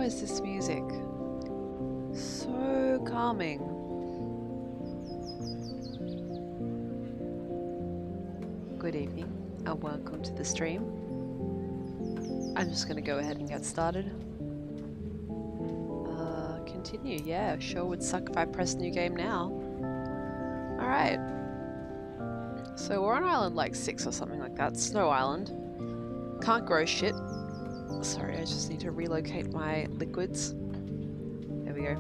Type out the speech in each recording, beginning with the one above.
is this music? So calming. Good evening and welcome to the stream. I'm just gonna go ahead and get started. Continue, yeah, sure would suck if I press new game now. Alright. So we're on island like 6 or something like that. Snow Island. Can't grow shit. Sorry, I just need to relocate my liquids. There we go.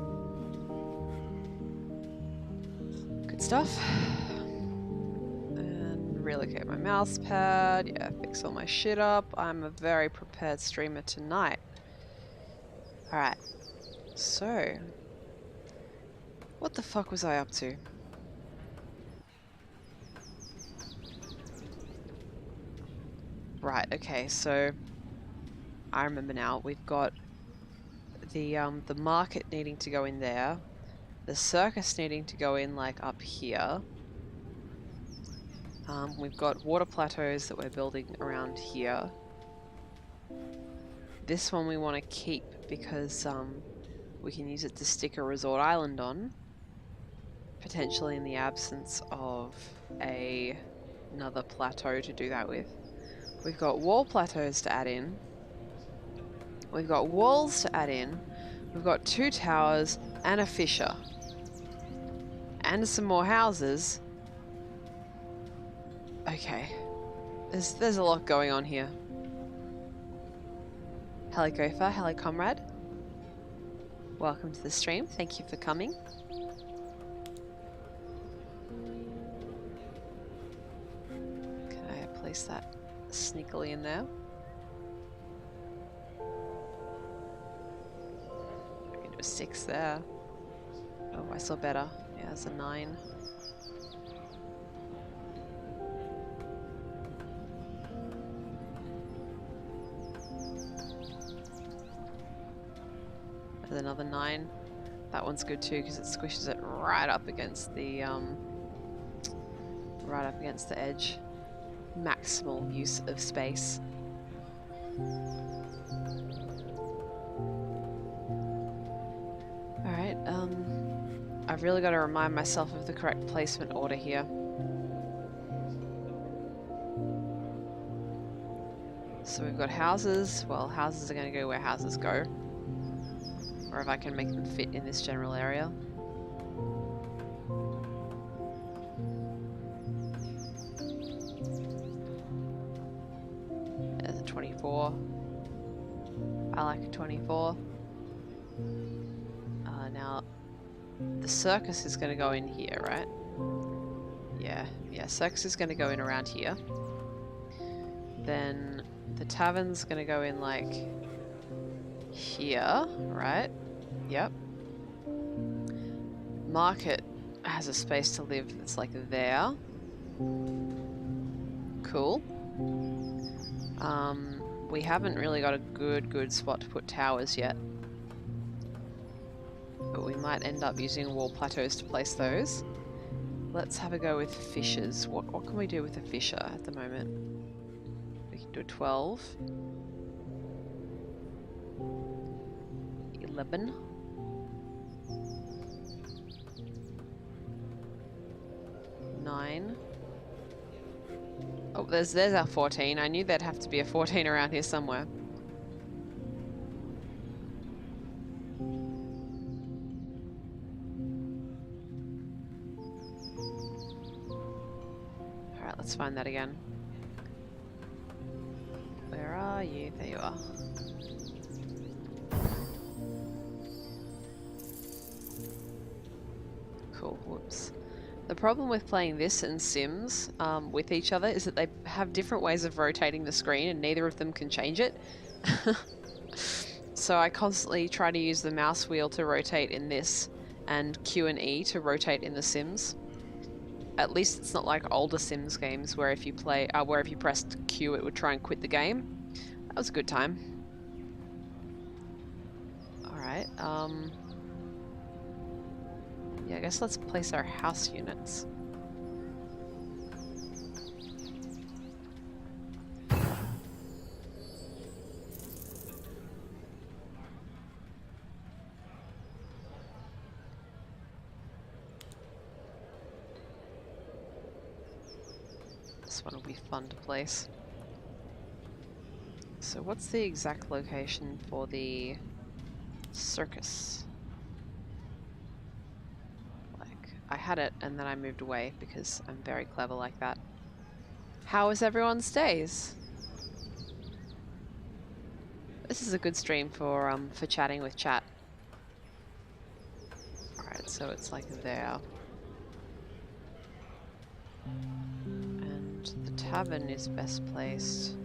Good stuff. And relocate my mouse pad. Yeah, fix all my shit up. I'm a very prepared streamer tonight. Alright. So, what the fuck was I up to? Right, okay, so I remember now. We've got the market needing to go in there. The circus needing to go in like up here. We've got water plateaus that we're building around here. This one we want to keep because we can use it to stick a resort island on. Potentially in the absence of another plateau to do that with. We've got wall plateaus to add in. We've got walls to add in. We've got 2 towers and a fissure. And some more houses. Okay. There's a lot going on here. Hello Gopher, hello comrade. Welcome to the stream, thank you for coming. Can I place that sneakily in there? I can do a 6 there. Oh, I saw better. Yeah, there's a 9. There's another 9. That one's good too because it squishes it right up against the edge. Maximal use of space. Alright, I've really got to remind myself of the correct placement order here. So we've got houses. Well, houses are going to go where houses go. Or if I can make them fit in this general area. There's a 24. I like a 24. Now, the circus is going to go in here, right? Yeah, circus is going to go in around here. Then the tavern's going to go in like here, right? Yep. Market has a space to live that's like there. Cool. We haven't really got a good spot to put towers yet. But we might end up using wall plateaus to place those. Let's have a go with fissures. What can we do with a fissure at the moment? We can do a 12. 11. Oh, there's our 14. I knew there'd have to be a 14 around here somewhere. Alright, let's find that again. Where are you? There you are. Cool, whoops. The problem with playing this and Sims with each other is that they have different ways of rotating the screen and neither of them can change it. So I constantly try to use the mouse wheel to rotate in this and Q and E to rotate in the Sims. At least it's not like older Sims games where if you pressed Q it would try and quit the game. That was a good time. Alright, yeah, I guess let's place our house units. this one will be fun to place. So what's the exact location for the circus? Like, I had it and then I moved away because I'm very clever like that. How is everyone's days? This is a good stream for chatting with chat. Alright, so it's like there. And the tavern is best placed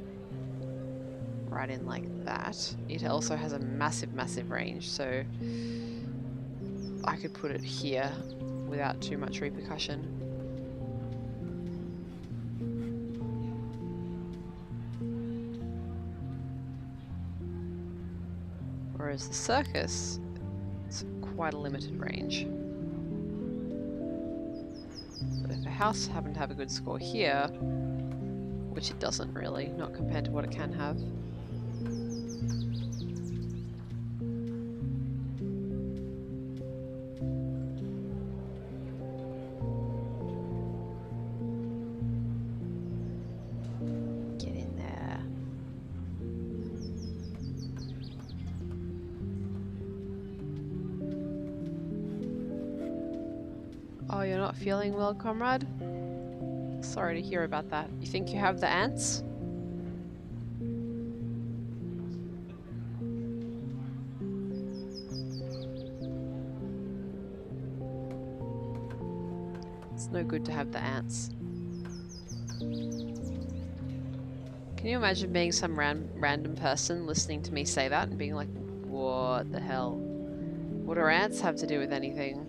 right in like that. It also has a massive range, so I could put it here without too much repercussion. Whereas the circus, it's quite a limited range. But if a house happened to have a good score here, which it doesn't really, not compared to what it can have. Get in there. Oh, you're not feeling well, comrade? Sorry to hear about that. You think you have the ants? It's no good to have the ants. Can you imagine being some random person listening to me say that and being like, what the hell? What do ants have to do with anything?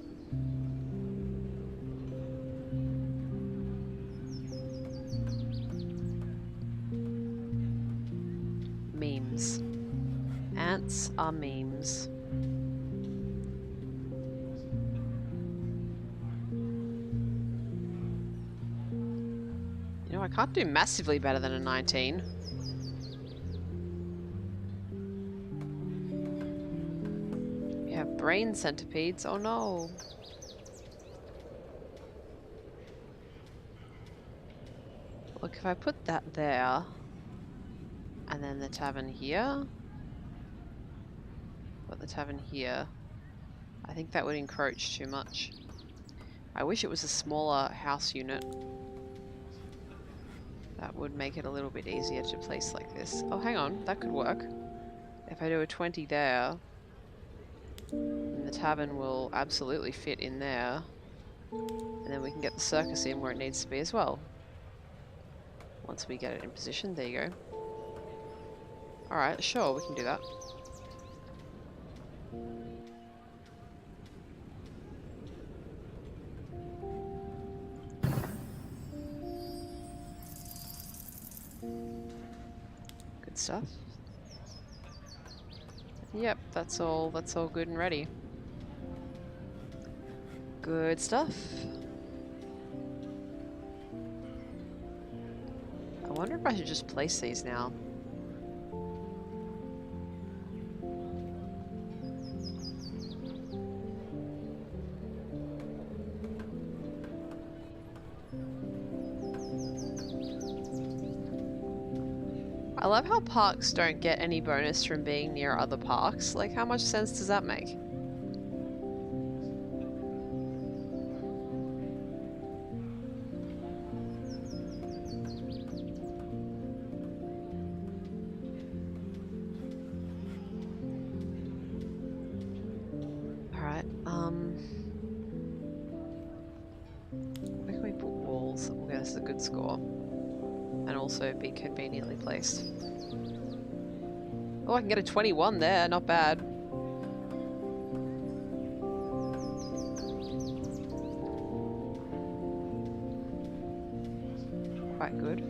Memes. Ants are memes. You know, I can't do massively better than a 19. We have brain centipedes. Oh no. Look, if I put that there, and then the tavern here, put the tavern here, I think that would encroach too much. I wish it was a smaller house unit. That would make it a little bit easier to place like this. Oh, hang on, that could work. If I do a 20 there, then the tavern will absolutely fit in there. And then we can get the circus in where it needs to be as well. Once we get it in position, there you go. Alright, sure, we can do that. Good stuff. Yep, that's all good and ready. Good stuff. I wonder if I should just place these now. I love how parks don't get any bonus from being near other parks. Like, how much sense does that make? Alright, where can we put walls that will get us a good score? And also be conveniently placed. Oh, I can get a 21 there, not bad. Quite good.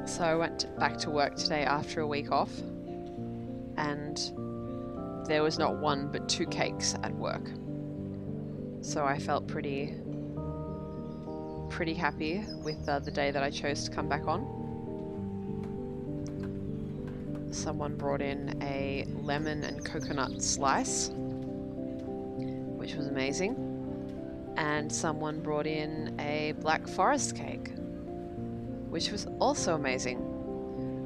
So I went back to work today after a week off, and there was not one but 2 cakes at work. So I felt pretty happy with the day that I chose to come back on. Someone brought in a lemon and coconut slice, which was amazing. And someone brought in a black forest cake, which was also amazing.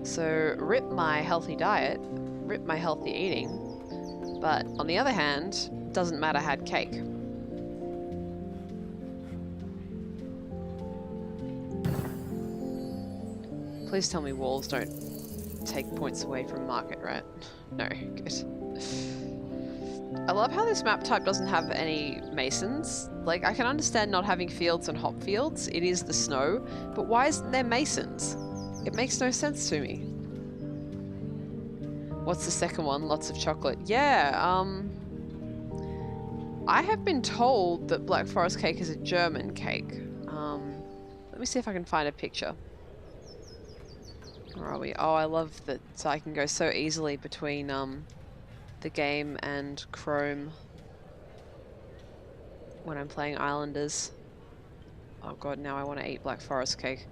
So rip my healthy diet, rip my healthy eating, but on the other hand, doesn't matter, had cake. Please tell me walls don't take points away from market, right? No, good. I love how this map type doesn't have any masons. Like, I can understand not having fields and hop fields. It is the snow, but why isn't there masons? It makes no sense to me. What's the second one? Lots of chocolate. Yeah, I have been told that Black Forest cake is a German cake. Let me see if I can find a picture. Where are we? Oh, I love that I can go so easily between the game and Chrome when I'm playing Islanders. Oh god, now I want to eat Black Forest cake.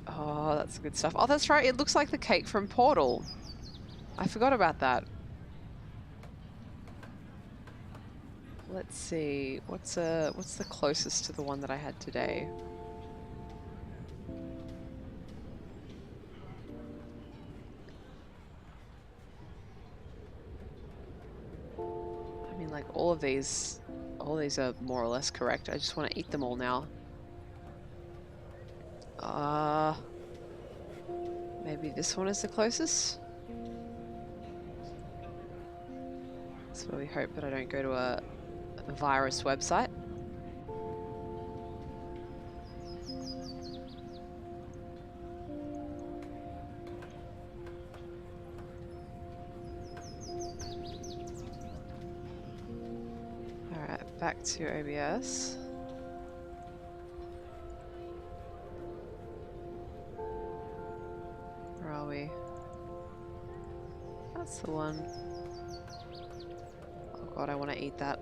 Oh, that's good stuff. Oh, that's right, it looks like the cake from Portal. I forgot about that. Let's see, what's the closest to the one that I had today? I mean, like, all these are more or less correct. I just want to eat them all now. Maybe this one is the closest? That's where we hope that I don't go to a virus website. Alright, back to OBS. Where are we? That's the one. Oh god, I want to eat that.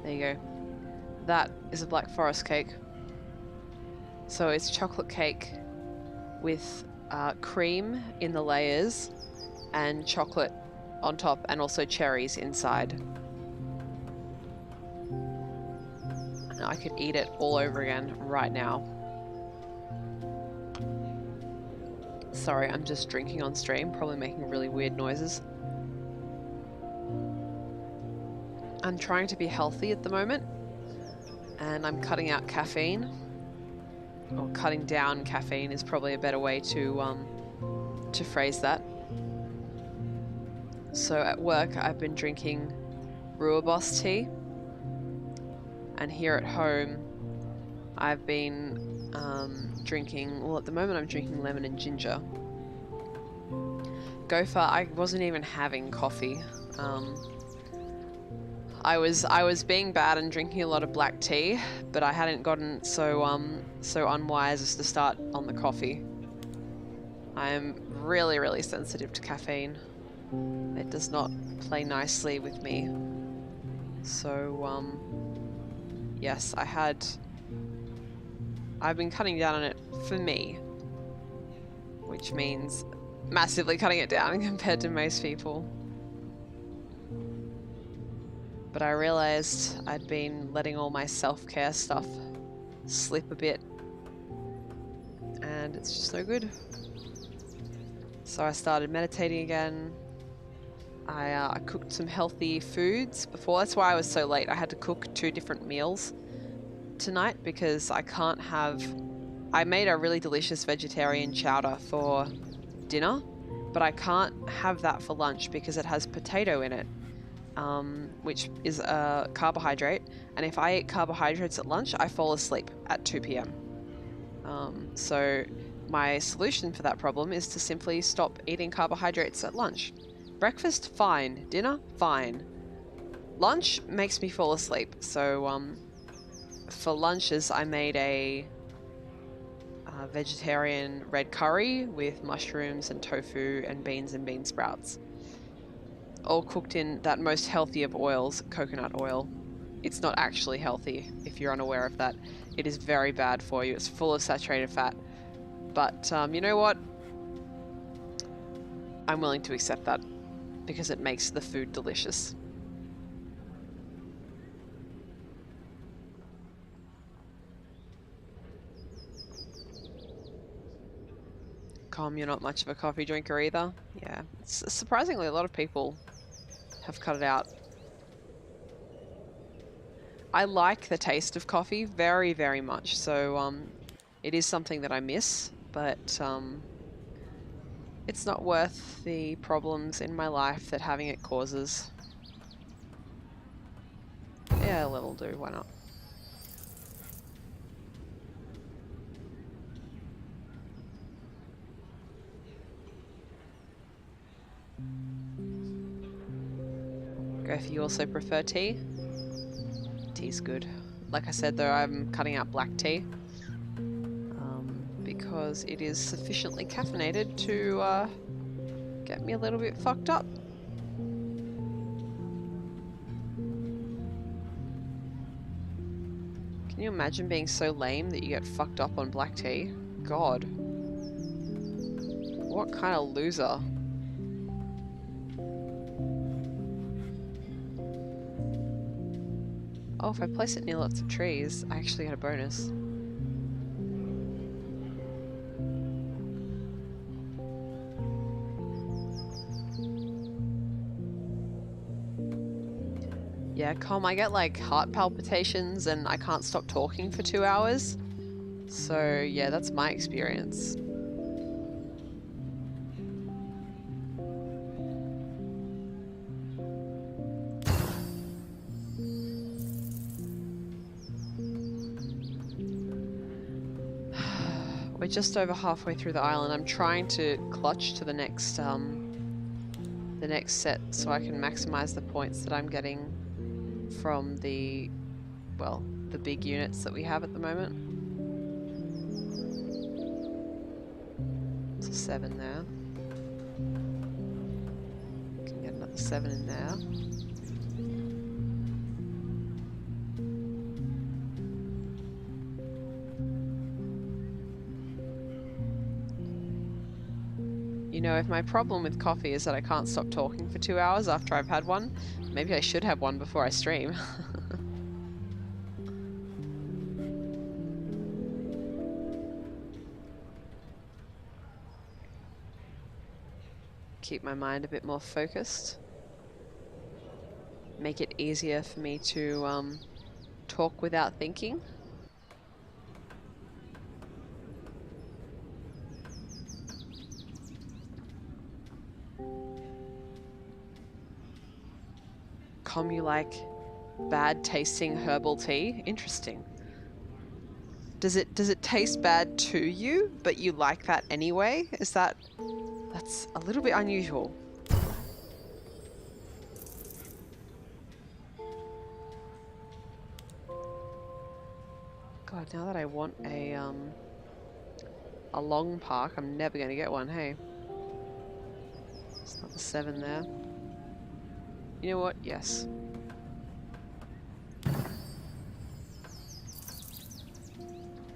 There you go. That is a Black Forest cake. So it's chocolate cake with cream in the layers and chocolate on top and also cherries inside. And I could eat it all over again right now. Sorry, I'm just drinking on stream, probably making really weird noises. I'm trying to be healthy at the moment, and I'm cutting out caffeine, or cutting down caffeine is probably a better way to phrase that. So at work, I've been drinking Rooibos tea, and here at home, I've been drinking, well, at the moment I'm drinking lemon and ginger. Gopher, I wasn't even having coffee. I was being bad and drinking a lot of black tea, but I hadn't gotten so unwise as to start on the coffee. I'm really sensitive to caffeine. It does not play nicely with me. So yes, I've been cutting down on it for me, which means massively cutting it down compared to most people. But I realized I'd been letting all my self-care stuff slip a bit, and it's just no good. So I started meditating again. I cooked some healthy foods before. That's why I was so late. I had to cook 2 different meals tonight because I can't have... I made a really delicious vegetarian chowder for dinner, but I can't have that for lunch because it has potato in it, which is a carbohydrate, and if I eat carbohydrates at lunch, I fall asleep at 2 p.m. So my solution for that problem is to simply stop eating carbohydrates at lunch. Breakfast, fine. Dinner, fine. Lunch makes me fall asleep, so for lunches I made a vegetarian red curry with mushrooms and tofu and bean sprouts. All cooked in that most healthy of oils, coconut oil. It's not actually healthy if you're unaware of that. It is very bad for you. It's full of saturated fat. But you know what? I'm willing to accept that because it makes the food delicious. Com, you're not much of a coffee drinker either? Yeah, surprisingly a lot of people have cut it out. I like the taste of coffee very, very much, so it is something that I miss, but it's not worth the problems in my life that having it causes. Yeah, that'll do, why not? If you also prefer tea? Tea's good. Like I said though, I'm cutting out black tea because it is sufficiently caffeinated to get me a little bit fucked up. Can you imagine being so lame that you get fucked up on black tea? God. What kind of loser? Oh, if I place it near lots of trees, I actually get a bonus. Yeah, Com, I get like heart palpitations and I can't stop talking for 2 hours. So yeah, that's my experience. We're just over halfway through the island. I'm trying to clutch to the next set so I can maximize the points that I'm getting from the, well, the big units that we have at the moment. It's a 7 there. Can get another 7 in there. You know, if my problem with coffee is that I can't stop talking for 2 hours after I've had one, maybe I should have one before I stream. Keep my mind a bit more focused. Make it easier for me to talk without thinking. Com, you like bad tasting herbal tea? Interesting. Does it taste bad to you, but you like that anyway? That's a little bit unusual. God, now that I want a long park, I'm never gonna get one, hey. It's not the 7 there. You know what? Yes.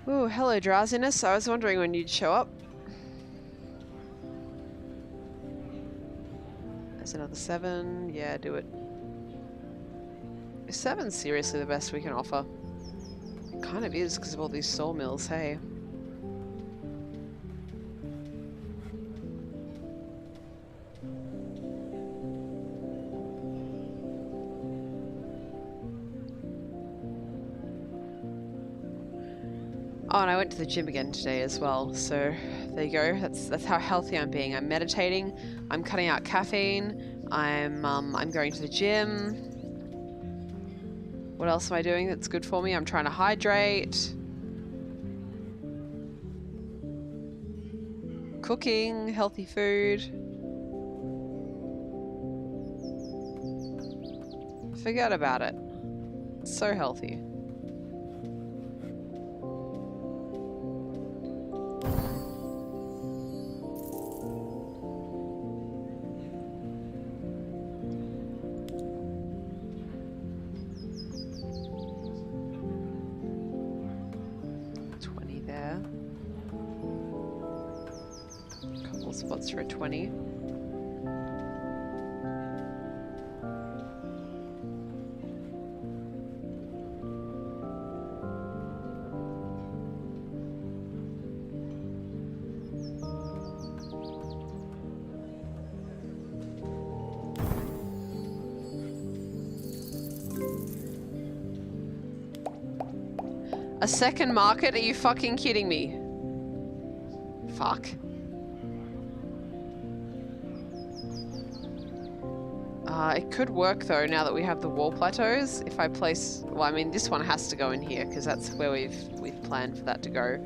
Ooh, hello drowsiness. I was wondering when you'd show up. There's another 7. Yeah, do it. Is 7 seriously the best we can offer? It kind of is because of all these sawmills, hey. Oh, and I went to the gym again today as well, so there you go. That's how healthy I'm being. I'm meditating, I'm cutting out caffeine, I'm going to the gym. What else am I doing that's good for me? I'm trying to hydrate. Cooking, healthy food. Forget about it. It's so healthy. spots for a 20. A second market? Are you fucking kidding me? Fuck. It could work though, now that we have the wall plateaus. If I place, well, I mean, this one has to go in here because that's where we've planned for that to go.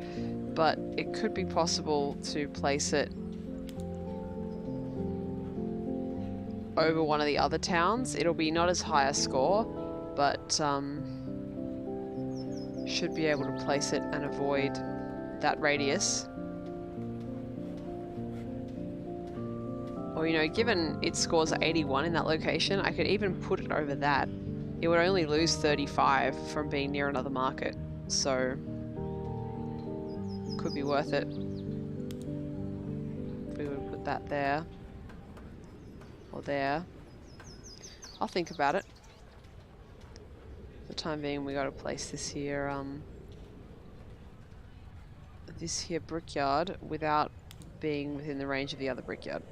But it could be possible to place it over one of the other towns. It'll be not as high a score, but should be able to place it and avoid that radius. Or, you know, given its scores are 81 in that location, I could even put it over that. It would only lose 35 from being near another market, so could be worth it. If we would put that there or there. I'll think about it. For the time being, we got to place this here brickyard without being within the range of the other brickyard.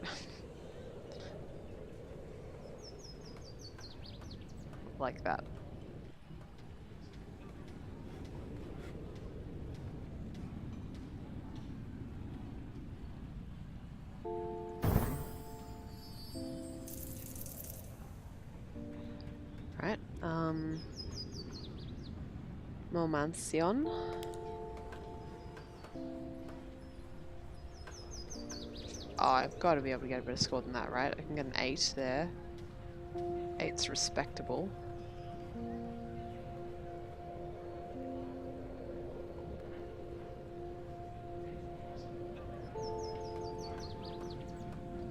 Like that. Right, more mansion. Oh, I've got to be able to get a better score than that, right? I can get an 8 there. 8's respectable.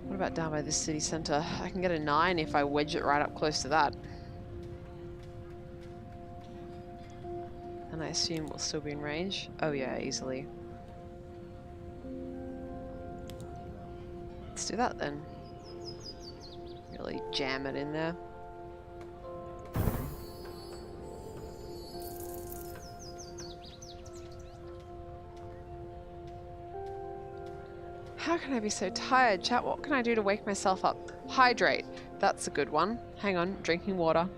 What about down by this city centre? I can get a 9 if I wedge it right up close to that. And I assume we'll still be in range. Oh yeah, easily. Let's do that then. Really jam it in there. How can I be so tired, chat? What can I do to wake myself up? Hydrate. That's a good one. Hang on, drinking water.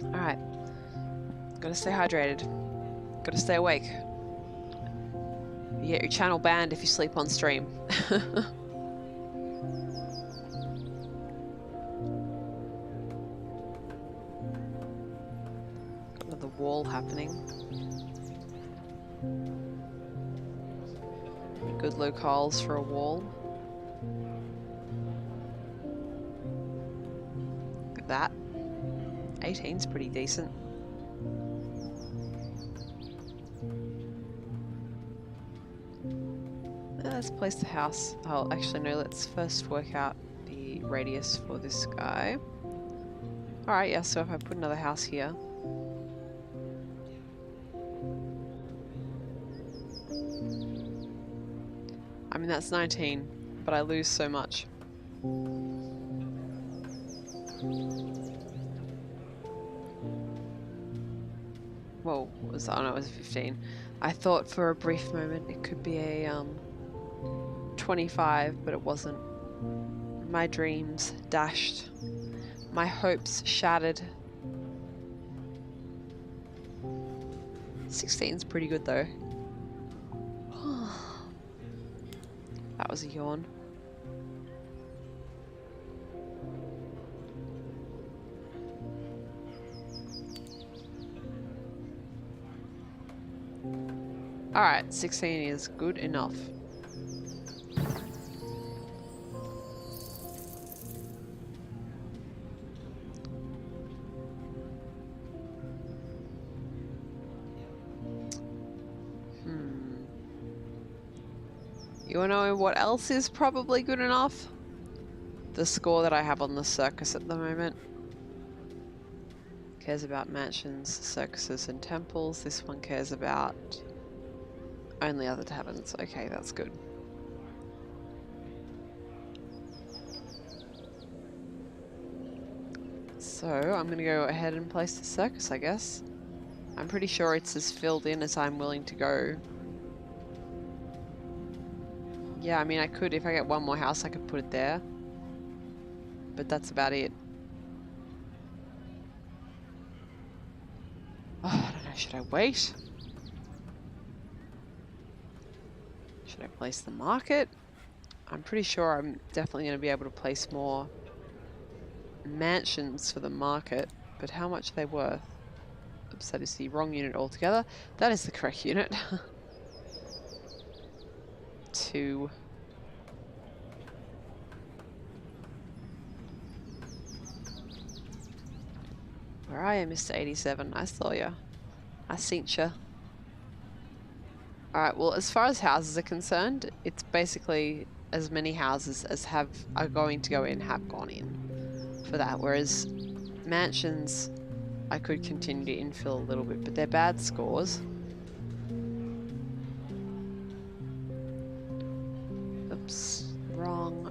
Alright. Gotta stay hydrated. Gotta stay awake. You get your channel banned if you sleep on stream. Wall happening. Good locales for a wall. Look at that. 18's pretty decent. Let's place the house. Oh, actually no, let's first work out the radius for this guy. Alright, yeah, so if I put another house here, I mean, that's 19, but I lose so much. Whoa, what was that? Oh no, it was 15. I thought for a brief moment it could be a 25, but it wasn't. My dreams dashed. My hopes shattered. 16's pretty good though. That was a yawn. Alright, 16 is good enough. You wanna know what else is probably good enough? The score that I have on the circus at the moment. cares about mansions, circuses, and temples. This one cares about only other taverns. Okay, that's good. So I'm going to go ahead and place the circus, I guess. I'm pretty sure it's as filled in as I'm willing to go. Yeah, I mean, I could, if I get one more house, I could put it there. But that's about it. Oh, I don't know, should I wait? Should I place the market? I'm pretty sure I'm definitely going to be able to place more mansions for the market, but how much are they worth? Oops, that is the wrong unit altogether. That is the correct unit. 2. Where are you, Mr. 87? I saw ya. I seen ya. Alright, well, as far as houses are concerned, it's basically as many houses as are going to go in have gone in for that, whereas mansions I could continue to infill a little bit, but they're bad scores. Oops. Wrong.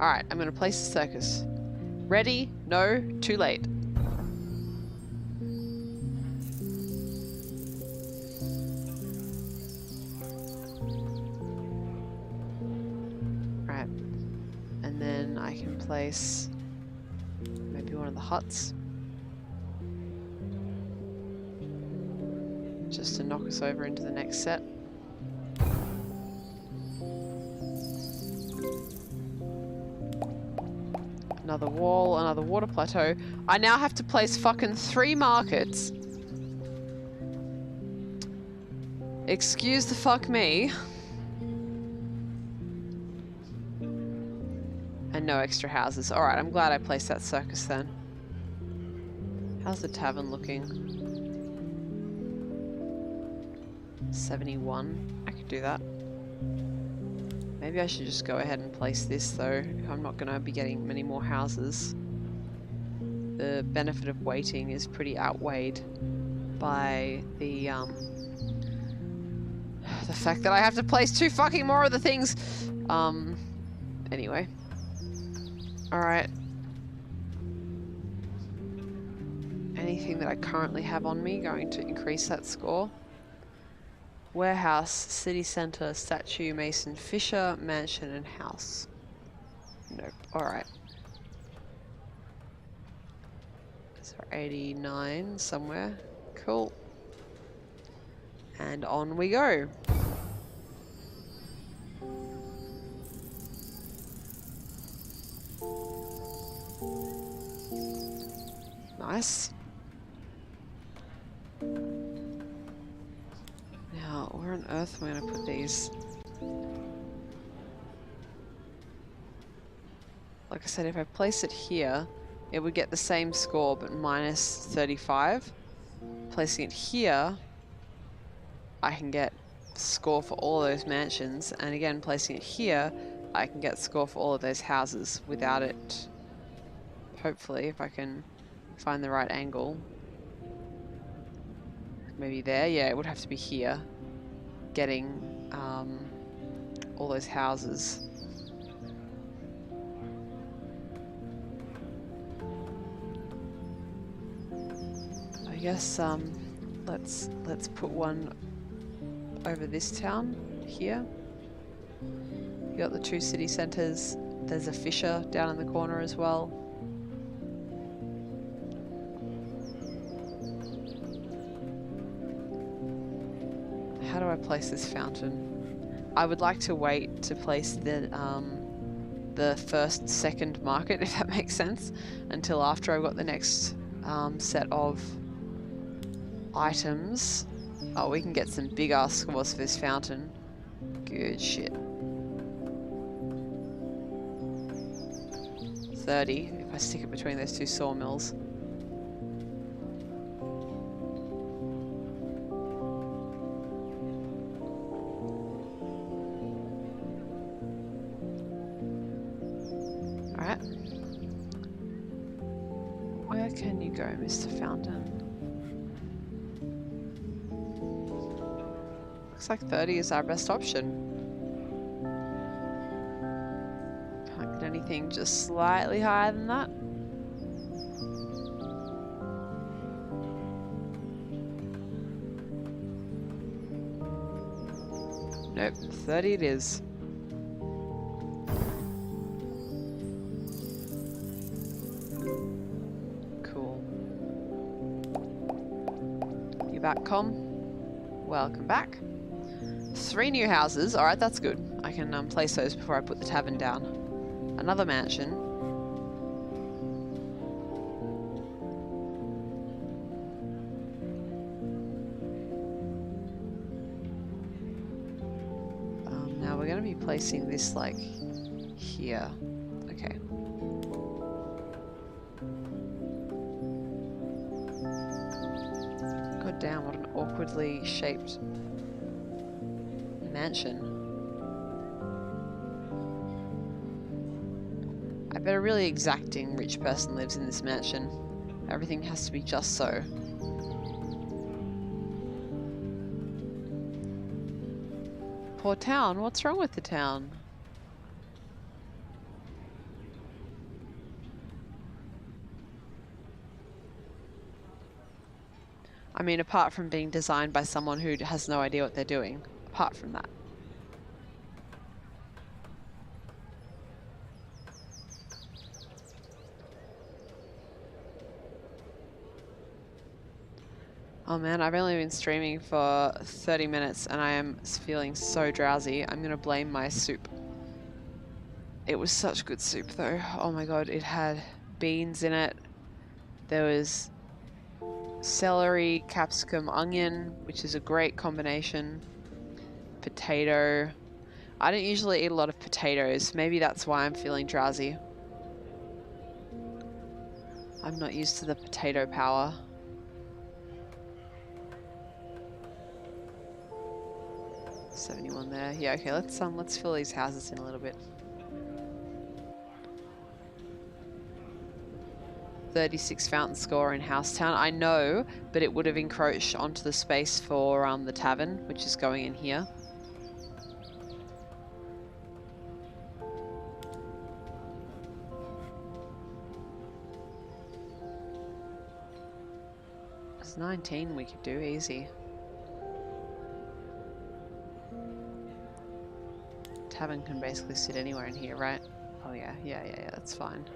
Alright, I'm gonna place the circus. Ready? No? Too late. Alright. And then I can place maybe one of the huts. Just to knock us over into the next set. Another wall, another water plateau. I now have to place fucking 3 markets. Excuse the fuck me. And no extra houses. Alright, I'm glad I placed that circus then. How's the tavern looking? 71. I could do that. Maybe I should just go ahead and place this though. I'm not going to be getting many more houses. The benefit of waiting is pretty outweighed by the fact that I have to place 2 fucking more of the things. Anyway. Alright. Anything that I currently have on me going to increase that score. Warehouse, city centre, statue, mason, fisher, mansion, and house. Nope. Alright. Is there 89 somewhere? Cool. And on we go. Nice. Now, where on earth am I going to put these? Like I said, if I place it here, it would get the same score, but minus 35. Placing it here, I can get score for all those mansions, and again, placing it here, I can get score for all of those houses without it. Hopefully, if I can find the right angle. Maybe there? Yeah, it would have to be here. Getting all those houses. I guess let's put one over this town here. You got the 2 city centres. There's a fisher down in the corner as well. How do I place this fountain? I would like to wait to place the first, second market, if that makes sense, until after I've got the next set of items. Oh, we can get some big ass scores for this fountain. Good shit. 30 if I stick it between those two sawmills. Alright. Where can you go, Mr. Fountain? Looks like 30 is our best option. Can't get anything just slightly higher than that. Nope, 30 it is. Cool. You back, Com? Welcome back. 3 new houses. Alright, that's good. I can place those before I put the tavern down. Another mansion. Now we're going to be placing this like here. Okay. God damn, what an awkwardly shaped mansion. I bet a really exacting rich person lives in this mansion. Everything has to be just so. Poor town, what's wrong with the town? I mean, apart from being designed by someone who has no idea what they're doing. Apart from that. Oh man, I've only been streaming for 30 minutes and I am feeling so drowsy. I'm gonna blame my soup. It was such good soup though. Oh my god, it had beans in it. There was celery, capsicum, onion, which is a great combination. Potato. I don't usually eat a lot of potatoes. Maybe that's why I'm feeling drowsy. I'm not used to the potato power. $71 there. Yeah, okay, let's fill these houses in a little bit. 36 fountain score in Housetown. I know, but it would have encroached onto the space for the tavern, which is going in here. There's 19 we could do easy. Tavern can basically sit anywhere in here, right? Oh yeah, that's fine.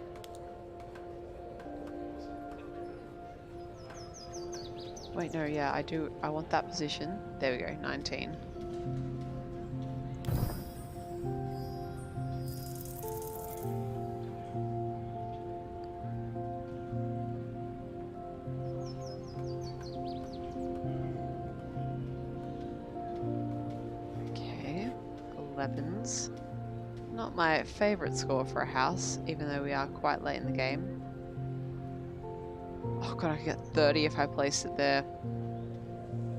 Wait, no, yeah, I want that position. There we go, 19. Okay, 11s. Not my favorite score for a house, even though we are quite late in the game. Oh god, I could get 30 if I place it there.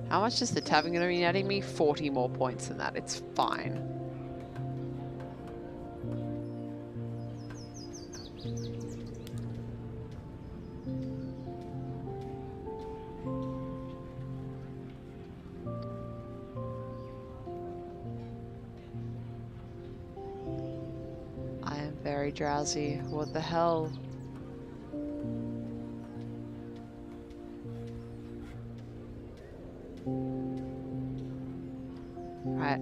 How much is the tavern going to be netting me? 40 more points than that. It's fine. I am very drowsy. What the hell? Right.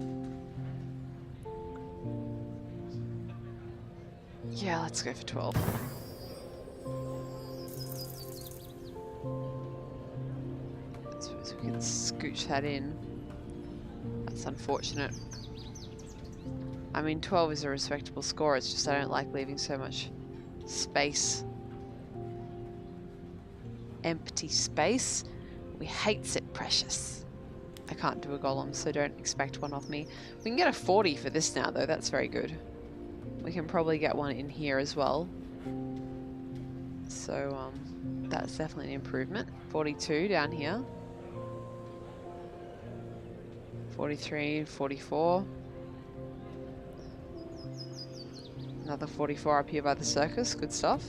Yeah, let's go for 12. I suppose we can scooch that in. That's unfortunate. I mean, 12 is a respectable score, it's just I don't like leaving so much space. Empty space. We hates it, precious. I can't do a golem, so don't expect one of me. We can get a 40 for this now, though. That's very good. We can probably get one in here as well. So that's definitely an improvement. 42 down here. 43, 44. Another 44 up here by the circus. Good stuff.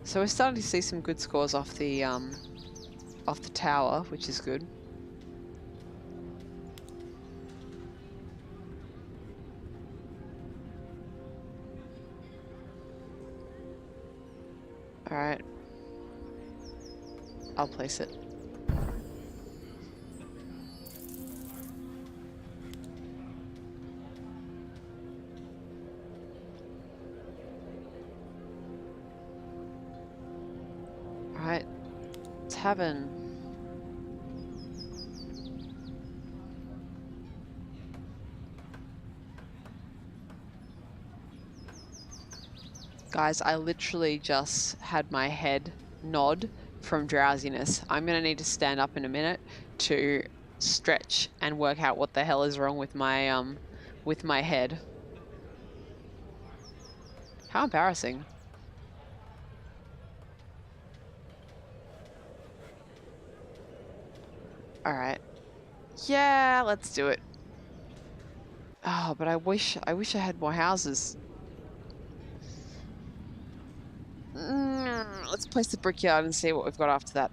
So we're starting to see some good scores off the tower, which is good. All right. I'll place it. All right. Tavern. Guys, I literally just had my head nod from drowsiness. I'm going to need to stand up in a minute to stretch and work out what the hell is wrong with my head. How embarrassing. All right. Yeah, let's do it. Oh, but I wish I had more houses. Let's place the brickyard and see what we've got after that.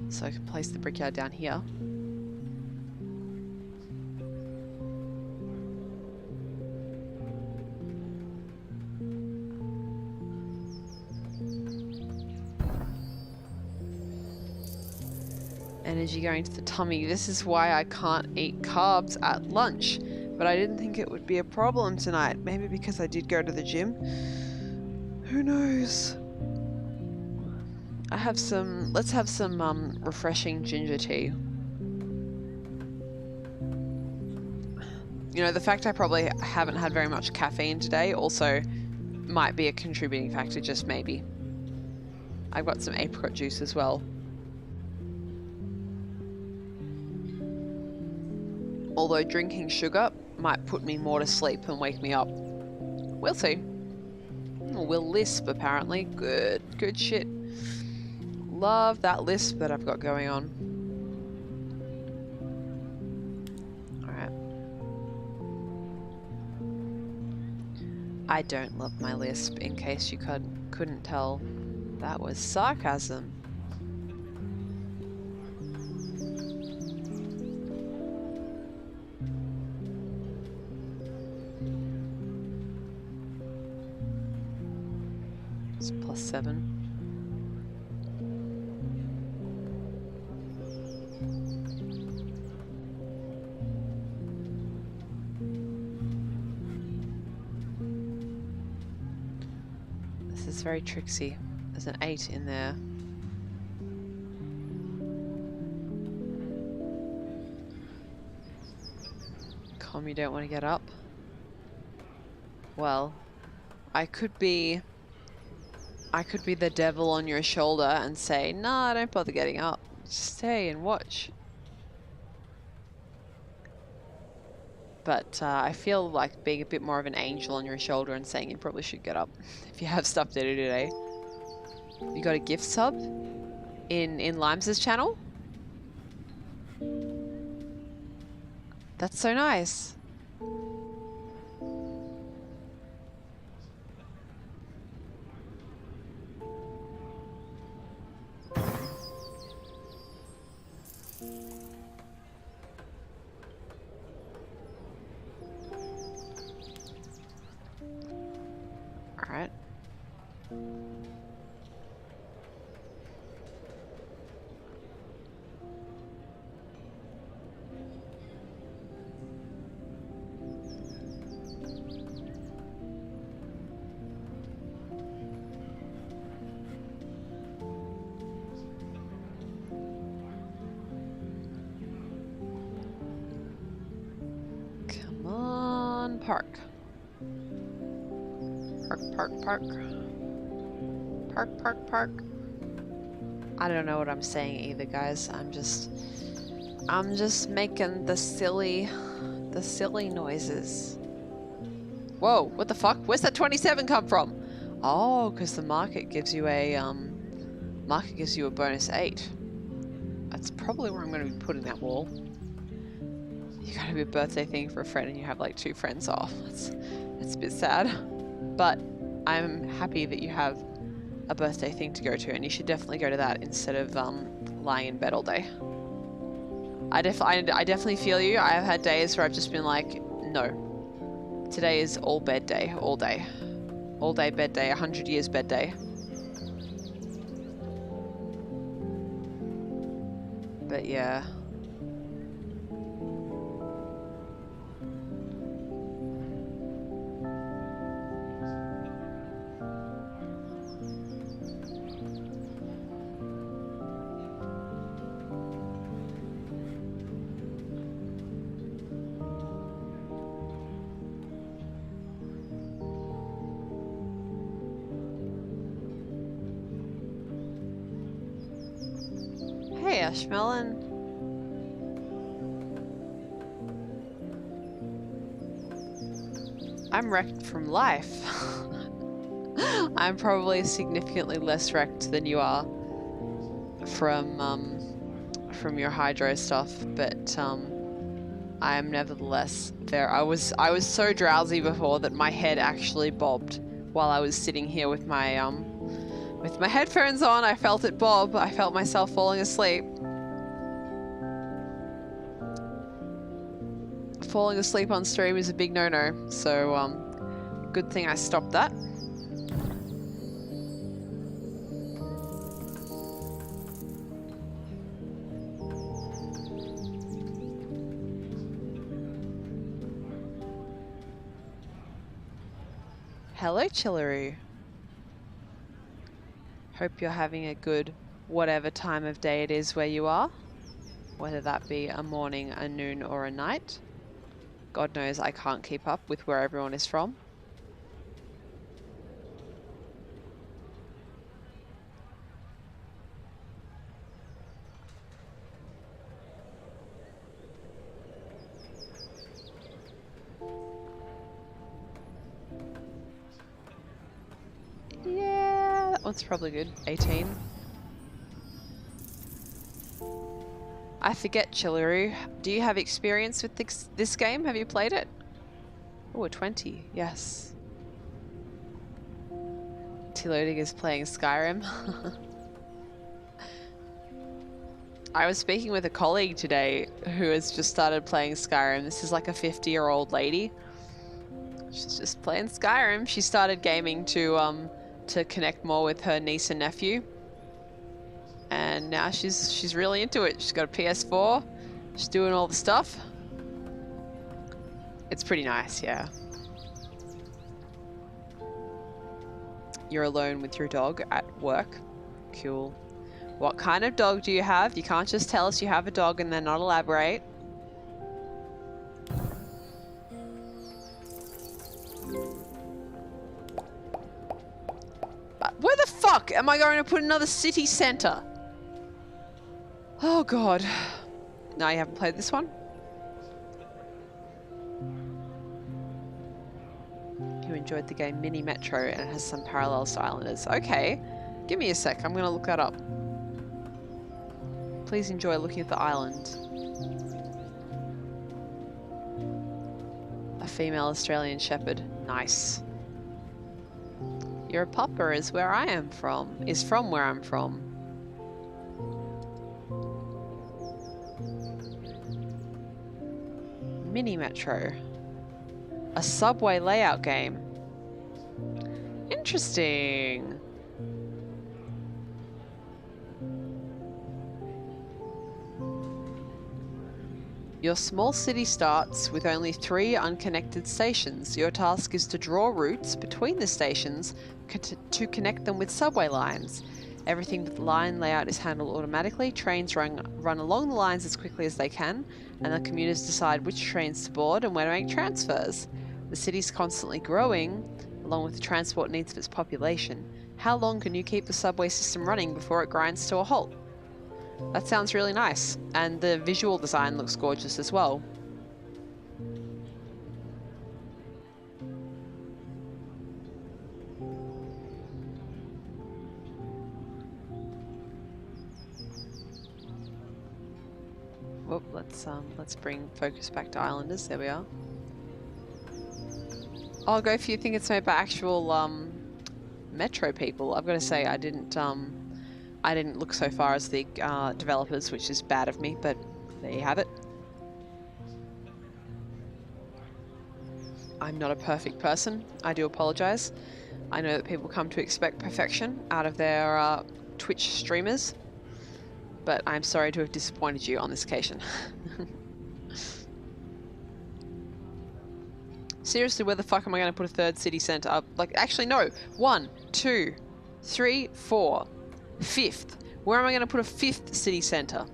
So I can place the brickyard down here. Energy going to the tummy. This is why I can't eat carbs at lunch. But I didn't think it would be a problem tonight. Maybe because I did go to the gym. Who knows? Let's have some refreshing ginger tea. You know, the fact I probably haven't had very much caffeine today also might be a contributing factor, just maybe. I've got some apricot juice as well. Although drinking sugar might put me more to sleep and wake me up. We'll see. We'll lisp, apparently. Good shit. Love that lisp that I've got going on. Alright. I don't love my lisp, in case you couldn't tell. That was sarcasm. It's +7. This is very tricksy. There's an 8 in there. Com, you don't want to get up? Well, I could be the devil on your shoulder and say, nah, don't bother getting up. Just stay and watch. But I feel like being a bit more of an angel on your shoulder and saying you probably should get up if you have stuff to do today. You got a gift sub in Limes' channel? That's so nice. All right. Come on, park. Park. Park. I don't know what I'm saying either, guys. I'm just making the silly noises. Whoa, what the fuck? Where's that 27 come from? Oh, because the market gives you a bonus 8. That's probably where I'm going to be putting that wall. You gotta be a birthday thing for a friend and you have like 2 friends off. It's a bit sad. But I'm happy that you have a birthday thing to go to, and you should definitely go to that instead of lying in bed all day. I definitely feel you. I have had days where I've just been like, no. Today is all bed day, all day. All day bed day, 100 years bed day. But yeah. Hey, Ashmelon. I'm wrecked from life. I'm probably significantly less wrecked than you are from your hydro stuff, but I am nevertheless there. I was so drowsy before that my head actually bobbed while I was sitting here with my headphones on. I felt it bob. I felt myself falling asleep. Falling asleep on stream is a big no-no, so good thing I stopped that. Hello, Chillaroo. Hope you're having a good whatever time of day it is where you are, whether that be a morning, a noon, or a night. God knows I can't keep up with where everyone is from. Yeah, that one's probably good. 18. I forget, Chillaroo. Do you have experience with this game? Have you played it? Oh, a 20. Yes. T-Loading is playing Skyrim. I was speaking with a colleague today who has just started playing Skyrim. This is like a 50-year-old lady. She's just playing Skyrim. She started gaming to connect more with her niece and nephew. And now she's really into it. She's got a PS4. She's doing all the stuff. It's pretty nice, yeah. You're alone with your dog at work. Cool. What kind of dog do you have? You can't just tell us you have a dog and then not elaborate. Where the fuck am I going to put another city centre? Oh god. No, you haven't played this one? You enjoyed the game Mini Metro and it has some parallels to Islanders. Okay. Give me a sec. I'm going to look that up. Please enjoy looking at the island. A female Australian Shepherd. Nice. Your pupper is where I am from. Is from where I'm from. Mini Metro. A subway layout game. Interesting. Your small city starts with only 3 unconnected stations. Your task is to draw routes between the stations to connect them with subway lines. Everything with line layout is handled automatically. Trains run along the lines as quickly as they can, and the commuters decide which trains to board and where to make transfers. The city's constantly growing, along with the transport needs of its population. How long can you keep the subway system running before it grinds to a halt? That sounds really nice. And the visual design looks gorgeous as well. Whoop, let's bring focus back to Islanders. There we are. Oh, go if you think it's made by actual Metro people. I've got to say I didn't look so far as the developers, which is bad of me, but there you have it. I'm not a perfect person. I do apologize. I know that people come to expect perfection out of their Twitch streamers, but I'm sorry to have disappointed you on this occasion. Seriously, where the fuck am I going to put a third city centre up? Like, actually, no. 1, 2, 3, 4. 5th. Where am I going to put a 5th city centre?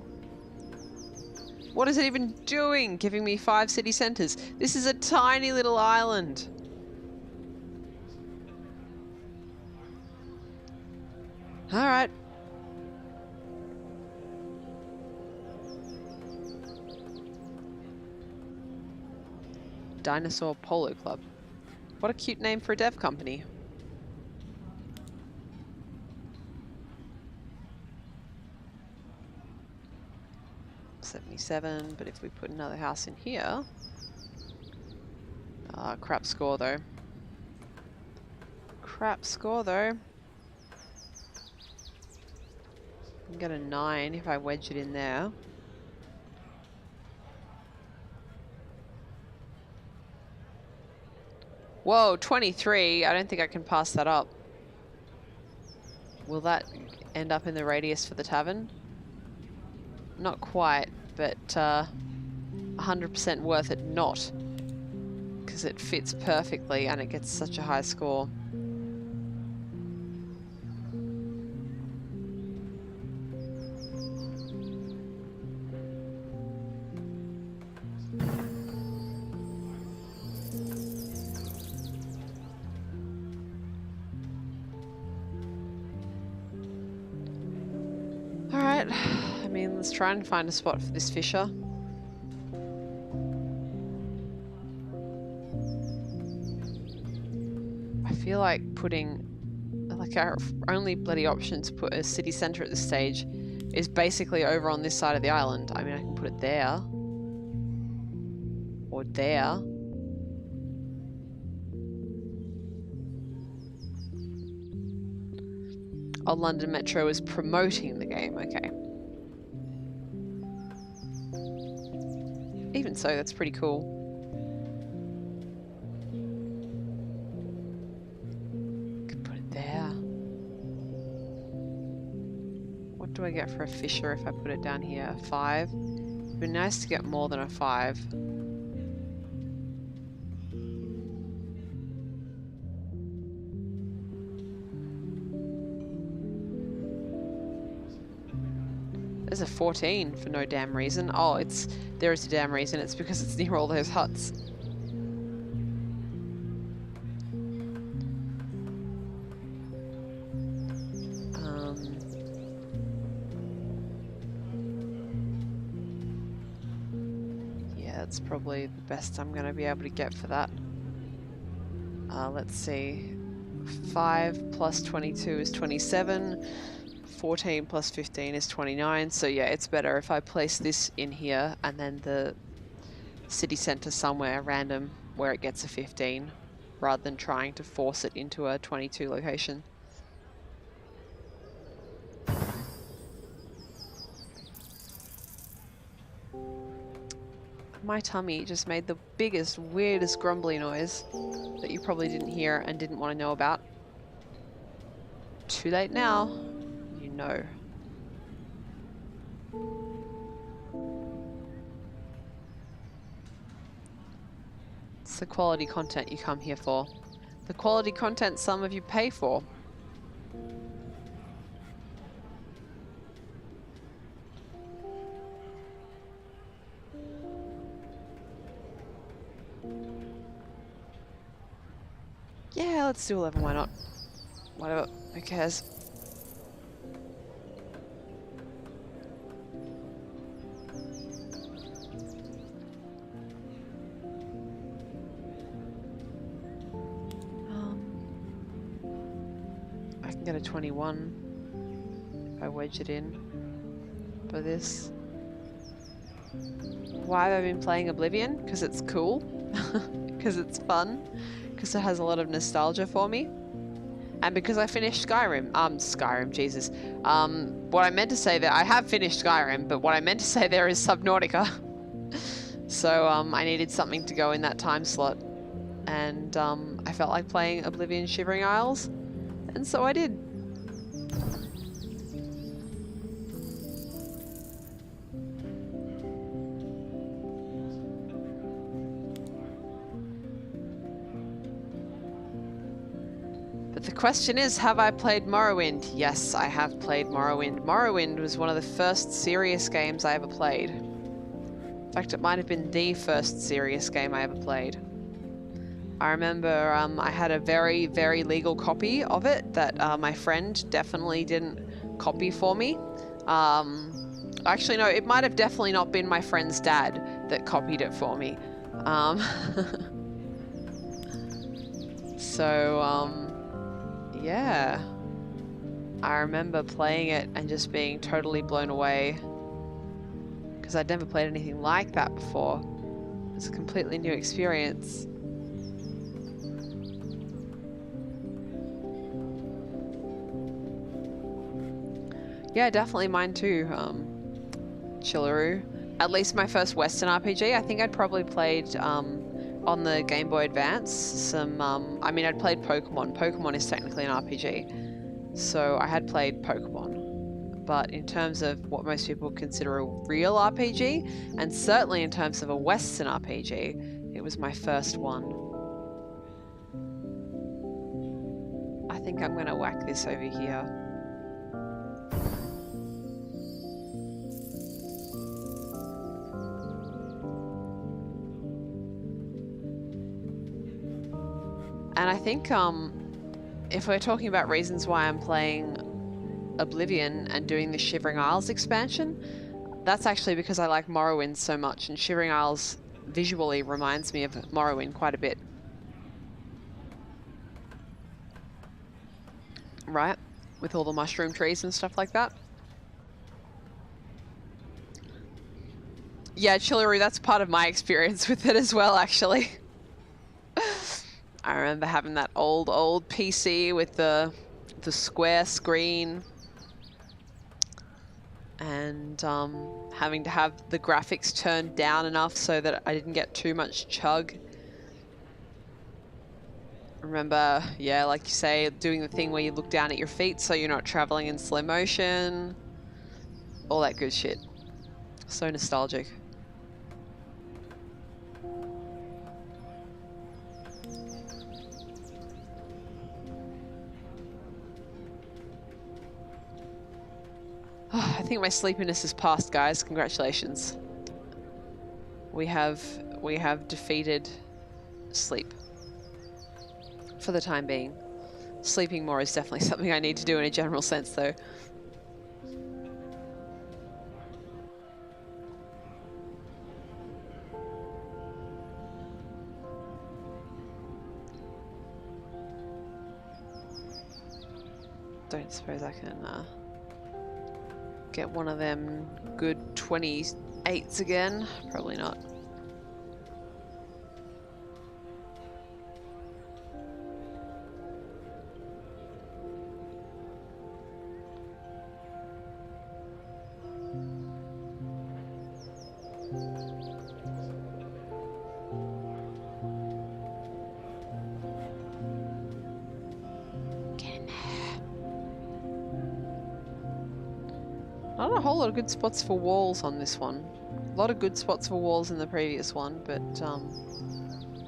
What is it even doing, giving me 5 city centres? This is a tiny little island. Alright. Dinosaur Polo Club. What a cute name for a dev company. $77, but if we put another house in here... crap score though. Crap score though. I can get a 9 if I wedge it in there. Whoa, 23. I don't think I can pass that up. Will that end up in the radius for the tavern? Not quite, but 100% worth it not. Because it fits perfectly and it gets such a high score. Let's try and find a spot for this fisher. I feel like putting, like, our only bloody option to put a city centre at this stage is basically over on this side of the island. I mean, I can put it there. Or there. Oh, London Metro is promoting the game, okay. Even so, that's pretty cool. Could put it there. What do I get for a fisher if I put it down here? 5? It'd be nice to get more than a 5. There's a 14 for no damn reason. Oh, there is a damn reason. It's because it's near all those huts. Yeah, that's probably the best I'm going to be able to get for that. Let's see. 5 plus 22 is 27. 14 plus 15 is 29, so yeah, it's better if I place this in here and then the city centre somewhere random where it gets a 15 rather than trying to force it into a 22 location. My tummy just made the biggest, weirdest grumbly noise that you probably didn't hear and didn't want to know about. Too late now. No. It's the quality content you come here for. The quality content some of you pay for. Yeah, let's do 11, why not? Whatever, who cares? a 21 if I wedge it in for this. Why have I been playing Oblivion? Because it's cool. Because it's fun. Because it has a lot of nostalgia for me. And because I finished Skyrim. Skyrim, Jesus. What I meant to say there, I have finished Skyrim, but what I meant to say there is Subnautica. So, I needed something to go in that time slot. And, I felt like playing Oblivion Shivering Isles. And so I did. But the question is, have I played Morrowind? Yes, I have played Morrowind. Morrowind was one of the first serious games I ever played. In fact, it might have been the first serious game I ever played. I remember I had a very, very legal copy of it that my friend definitely didn't copy for me. Actually, no, it might have definitely not been my friend's dad that copied it for me. Yeah. I remember playing it and just being totally blown away. Because I'd never played anything like that before. It was a completely new experience. Yeah, definitely mine too, Chillaroo. At least my first Western RPG. I think I'd probably played on the Game Boy Advance some, I mean, I'd played Pokemon. Pokemon is technically an RPG. So I had played Pokemon. But in terms of what most people consider a real RPG, and certainly in terms of a Western RPG, it was my first one. I think I'm gonna whack this over here. And I think if we're talking about reasons why I'm playing Oblivion and doing the Shivering Isles expansion, that's actually because I like Morrowind so much, and Shivering Isles visually reminds me of Morrowind quite a bit. Right? With all the mushroom trees and stuff like that. Yeah, Chillaroo, that's part of my experience with it as well, actually. I remember having that old PC with the square screen and having to have the graphics turned down enough so that I didn't get too much chug. Remember, yeah, like you say, doing the thing where you look down at your feet so you're not traveling in slow motion. All that good shit. So nostalgic. I think my sleepiness is past, guys. Congratulations. We have defeated sleep. For the time being. Sleeping more is definitely something I need to do in a general sense, though. Don't suppose I can get one of them good 28s again. Probably not. Not a whole lot of good spots for walls on this one. A lot of good spots for walls in the previous one, but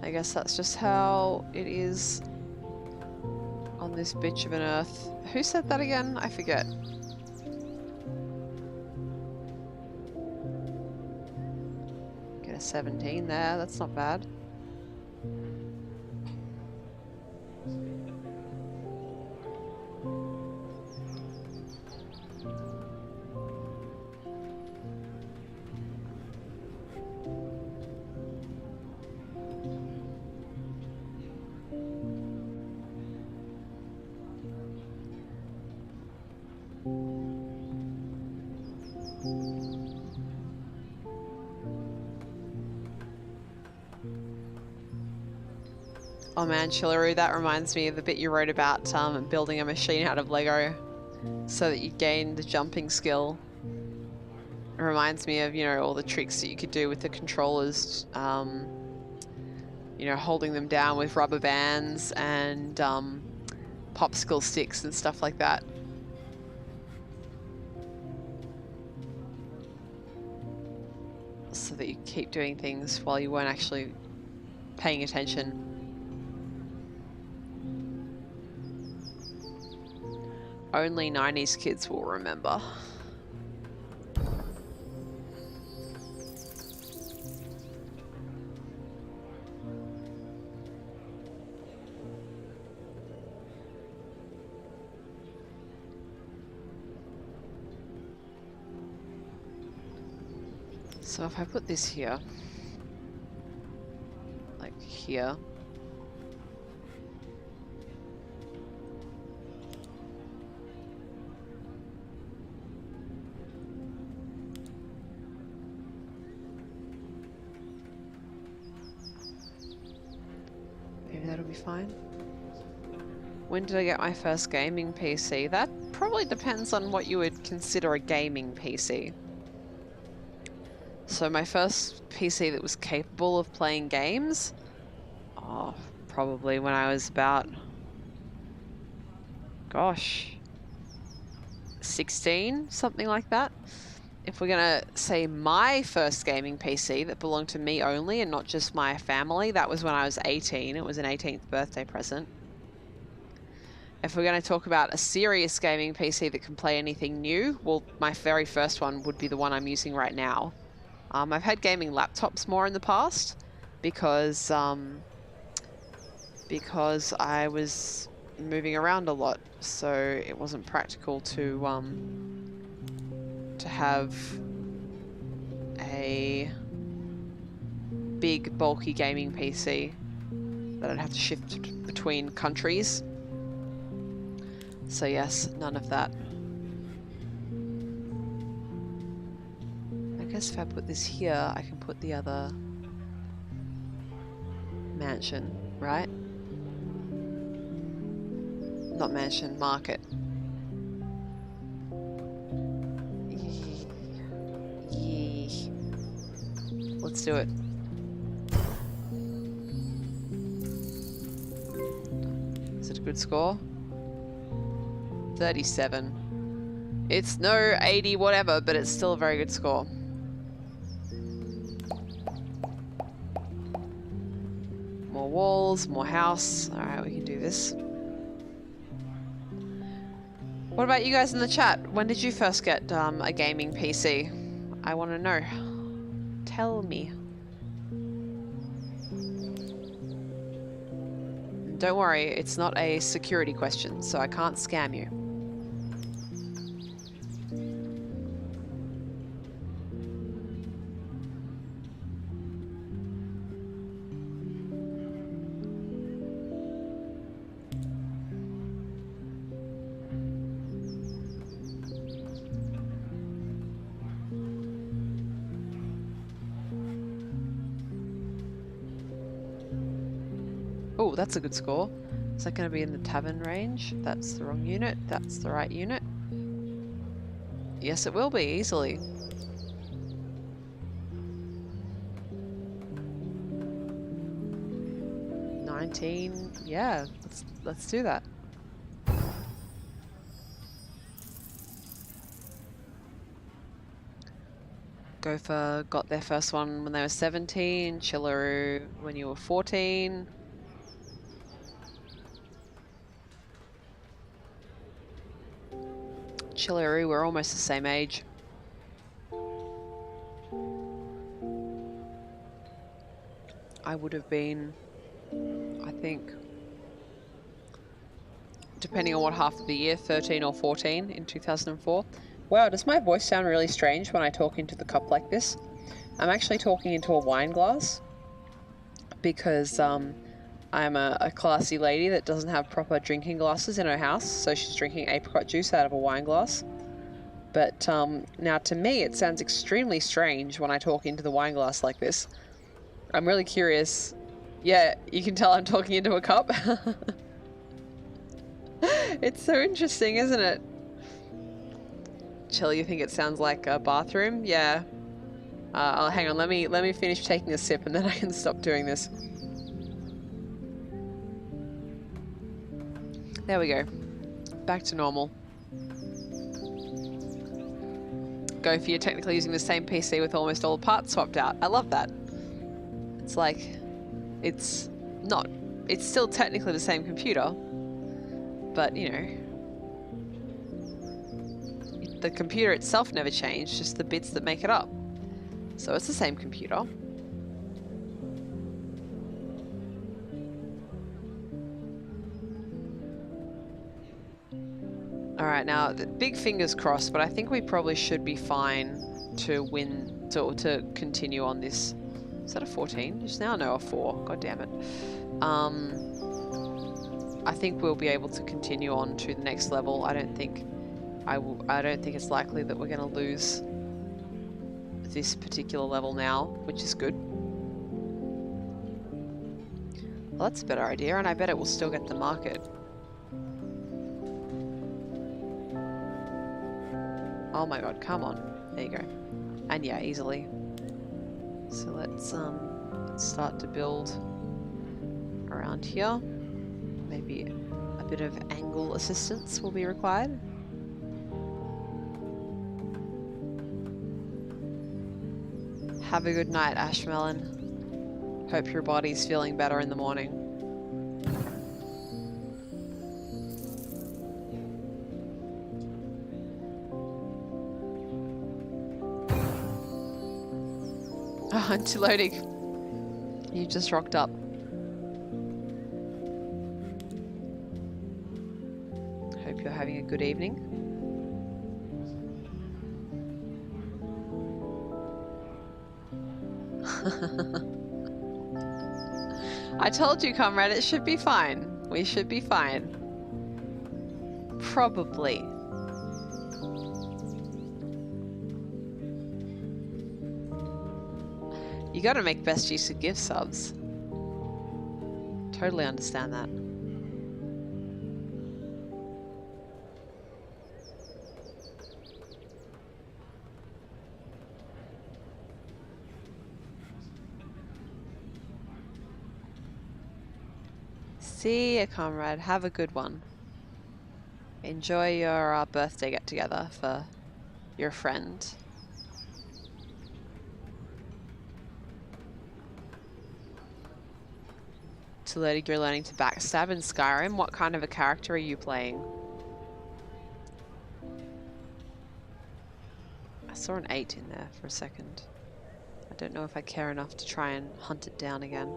I guess that's just how it is on this bitch of an earth. Who said that again? I forget. Get a 17 there, that's not bad. Oh man, Chillaroo, that reminds me of the bit you wrote about building a machine out of Lego so that you gain the jumping skill. It reminds me of, you know, all the tricks that you could do with the controllers, you know, holding them down with rubber bands and popsicle sticks and stuff like that. So that you keep doing things while you weren't actually paying attention. Only 90s kids will remember. So if I put this here, like here, maybe that'll be fine. When did I get my first gaming PC? That probably depends on what you would consider a gaming PC. So my first PC that was capable of playing games, oh, probably when I was about, gosh, 16, something like that. If we're gonna say my first gaming PC that belonged to me only and not just my family, that was when I was 18. It was an 18th birthday present. If we're going to talk about a serious gaming PC that can play anything new, well, my very first one would be the one I'm using right now. I've had gaming laptops more in the past because I was moving around a lot, so it wasn't practical to have a big, bulky gaming PC that I'd have to shift between countries. So yes, none of that. I guess if I put this here, I can put the other mansion, right? Not mansion, market. Yeah. Let's do it. Is it a good score? 37. It's no 80 whatever, but it's still a very good score. More walls, more house. Alright, we can do this. What about you guys in the chat? When did you first get a gaming PC? I want to know. Tell me. And don't worry, it's not a security question, so I can't scam you. Oh, that's a good score. Is that going to be in the tavern range? That's the wrong unit. That's the right unit. Yes, it will be, easily. $19. Yeah, let's do that. Gopher got their first one when they were 17. Chillaroo when you were 14. Chillaroo, we're almost the same age. I would have been, I think, depending on what half of the year, 13 or 14 in 2004. Wow, does my voice sound really strange when I talk into the cup like this? I'm actually talking into a wine glass because I'm a classy lady that doesn't have proper drinking glasses in her house, so she's drinking apricot juice out of a wine glass. But now to me, it sounds extremely strange when I talk into the wine glass like this. I'm really curious. Yeah, you can tell I'm talking into a cup. It's so interesting, isn't it? Chill, you think it sounds like a bathroom? Yeah. Oh, hang on, let me finish taking a sip and then I can stop doing this. There we go. Back to normal. Go for you're technically using the same PC with almost all the parts swapped out. I love that. It's like, it's not, it's still technically the same computer, but you know, the computer itself never changed, just the bits that make it up. So it's the same computer. Alright, now, big fingers crossed, but I think we probably should be fine to win, to continue on this. Is that a 14? Just now? No, a 4. God damn it. I think we'll be able to continue on to the next level. I don't think it's likely that we're going to lose this particular level now, which is good. Well, that's a better idea, and I bet it will still get the market. Oh my god, come on. There you go. And yeah, easily. So let's start to build around here. Maybe a bit of angle assistance will be required. Have a good night, Ashmelon. Hope your body's feeling better in the morning. Oh, Antilotic. You just rocked up. Hope you're having a good evening. I told you, comrade, it should be fine. We should be fine. Probably. You gotta make best use of gift subs. Totally understand that. See ya, comrade. Have a good one. Enjoy your birthday get-together for your friend. Alerted you're learning to backstab in Skyrim. What kind of a character are you playing? I saw an 8 in there for a second. I don't know if I care enough to try and hunt it down again.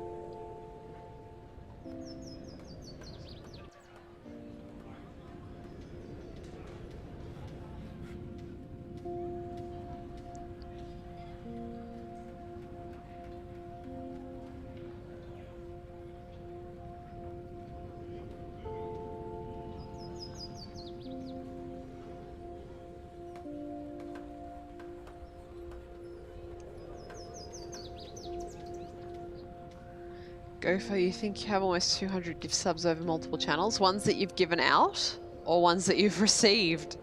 Gopher, you think you have almost 200 gift subs over multiple channels? Ones that you've given out or ones that you've received?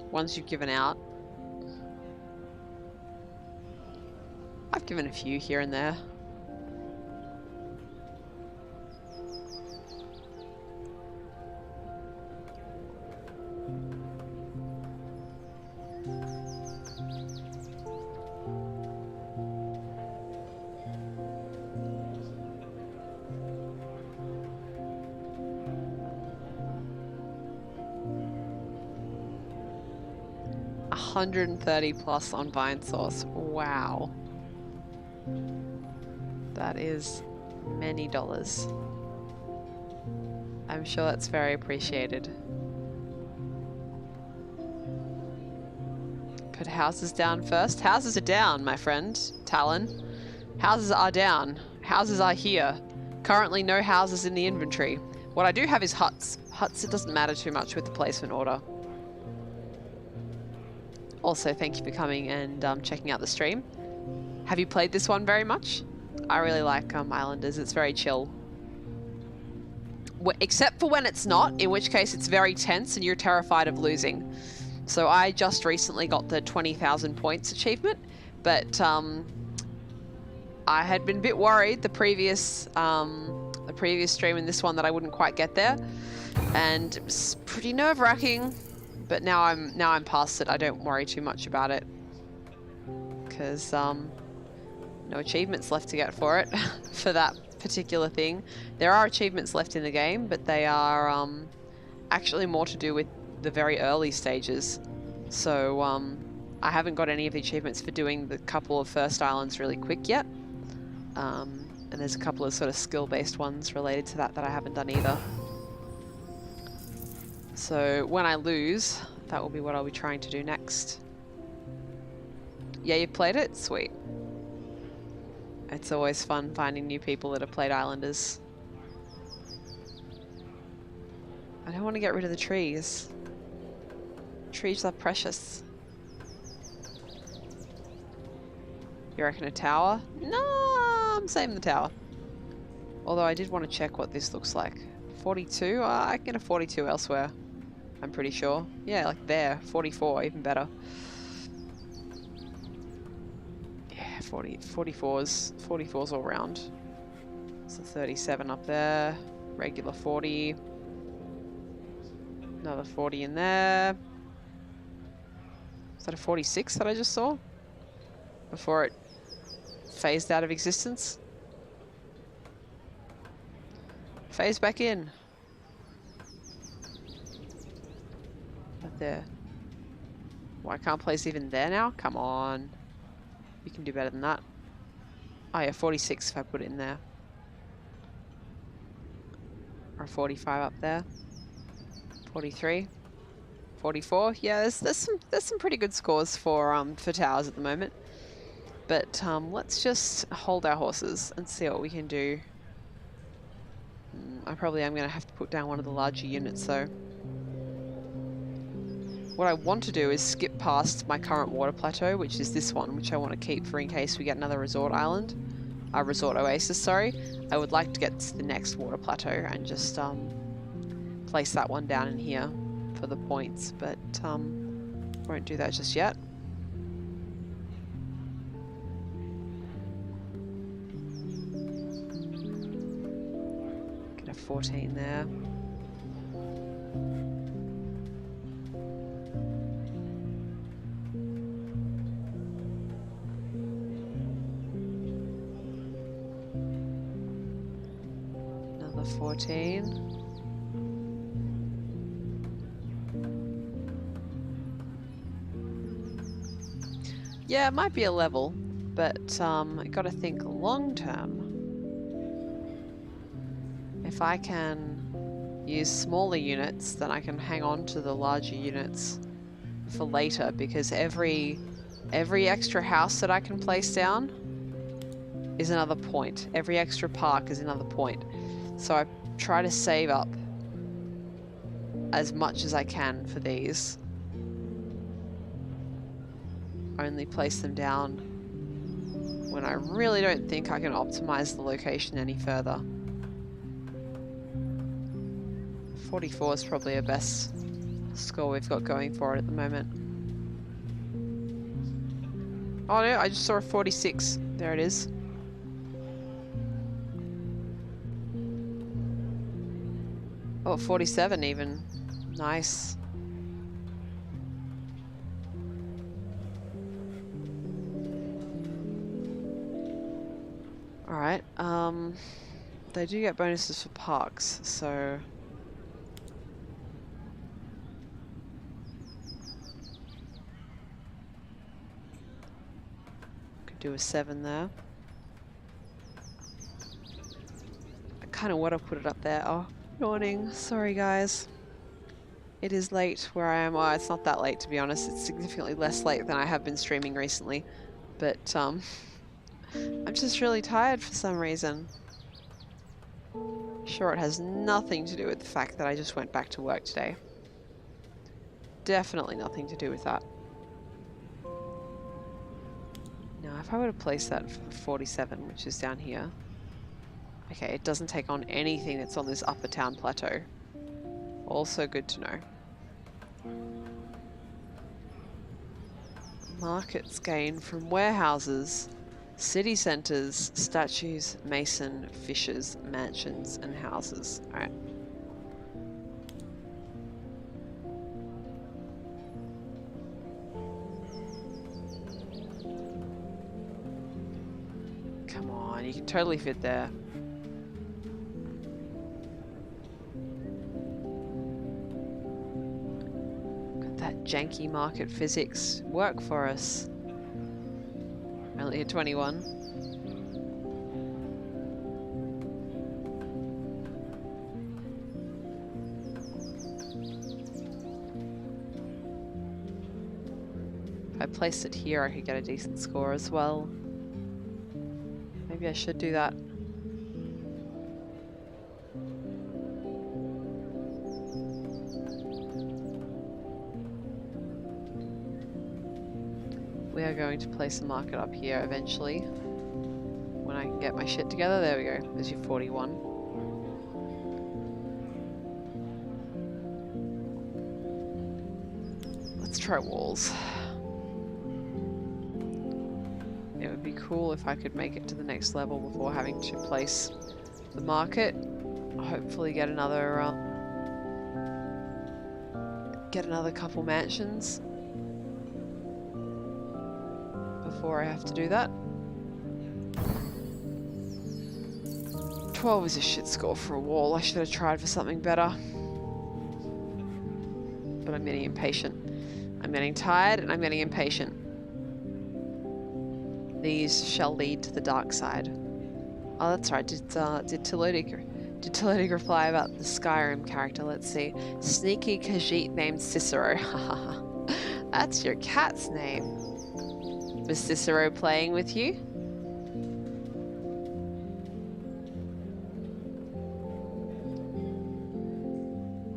Ones you've given out? I've given a few here and there. $130 plus on Vine Source. Wow. That is many dollars. I'm sure that's very appreciated. Put houses down first. Houses are down, my friend, Talon. Houses are down. Houses are here. Currently no houses in the inventory. What I do have is huts. Huts, it doesn't matter too much with the placement order. Also, thank you for coming and checking out the stream. Have you played this one very much? I really like Islanders. It's very chill. Except for when it's not, in which case it's very tense and you're terrified of losing. So I just recently got the 20,000 points achievement, but I had been a bit worried the previous stream and this one that I wouldn't quite get there, and it was pretty nerve-wracking. But now I'm past it. I don't worry too much about it because no achievements left to get for it for that particular thing. There are achievements left in the game, but they are actually more to do with the very early stages. So I haven't got any of the achievements for doing the couple of first islands really quick yet. And there's a couple of sort of skill-based ones related to that I haven't done either. So when I lose, that will be what I'll be trying to do next. Yeah, you've played it? Sweet. It's always fun finding new people that have played Islanders. I don't want to get rid of the trees. Trees are precious. You reckon a tower? No, I'm saving the tower. Although I did want to check what this looks like. 42? I can get a 42 elsewhere. I'm pretty sure. Yeah, like there. 44, even better. Yeah, 44's all round. So 37 up there. Regular 40. Another 40 in there. Is that a 46 that I just saw? Before it phased out of existence? Phase back in. Right there. Why I can't place even there now? Come on. You can do better than that. Oh yeah, 46 if I put it in there. Or 45 up there. 43. 44. Yeah, there's some pretty good scores for towers at the moment. But let's just hold our horses and see what we can do. I probably am going to have to put down one of the larger units though. What I want to do is skip past my current water plateau, which is this one, which I want to keep for in case we get another resort island. Resort oasis, sorry. I would like to get to the next water plateau and just place that one down in here for the points, but won't do that just yet. Get a 14 there. Another 14. Yeah, it might be a level, but I gotta think long term. If I can use smaller units, then I can hang on to the larger units for later, because every extra house that I can place down is another point. Every extra park is another point. So I try to save up as much as I can for these. Only place them down when I really don't think I can optimize the location any further. 44 is probably our best score we've got going for it at the moment. Oh no, I just saw a 46. There it is. Oh, 47 even. Nice. Alright, they do get bonuses for parks, so... Could do a 7 there. I kind of want to put it up there. Oh, Yawning. Sorry, guys. It is late where I am. Well, it's not that late, to be honest. It's significantly less late than I have been streaming recently. But, I'm just really tired for some reason. Sure, it has nothing to do with the fact that I just went back to work today. Definitely nothing to do with that. Now, if I were to place that for 47, which is down here. Okay, it doesn't take on anything that's on this upper town plateau. Also good to know. Markets gain from warehouses, city centres, statues, mason, fishers, mansions, and houses. Alright. Come on, you can totally fit there. Janky market physics work for us. Only at 21. If I placed it here, I could get a decent score as well. Maybe I should do that. We are going to place a market up here eventually. When I can get my shit together. There we go. There's your 41. Let's try walls. It would be cool if I could make it to the next level before having to place the market. Hopefully get another couple mansions before I have to do that. 12 is a shit score for a wall. I should have tried for something better. But I'm getting impatient. I'm getting tired and I'm getting impatient. These shall lead to the dark side. Oh, that's right. Did Toludig reply about the Skyrim character? Let's see. Sneaky Khajiit named Cicero. That's your cat's name. Was Cicero playing with you?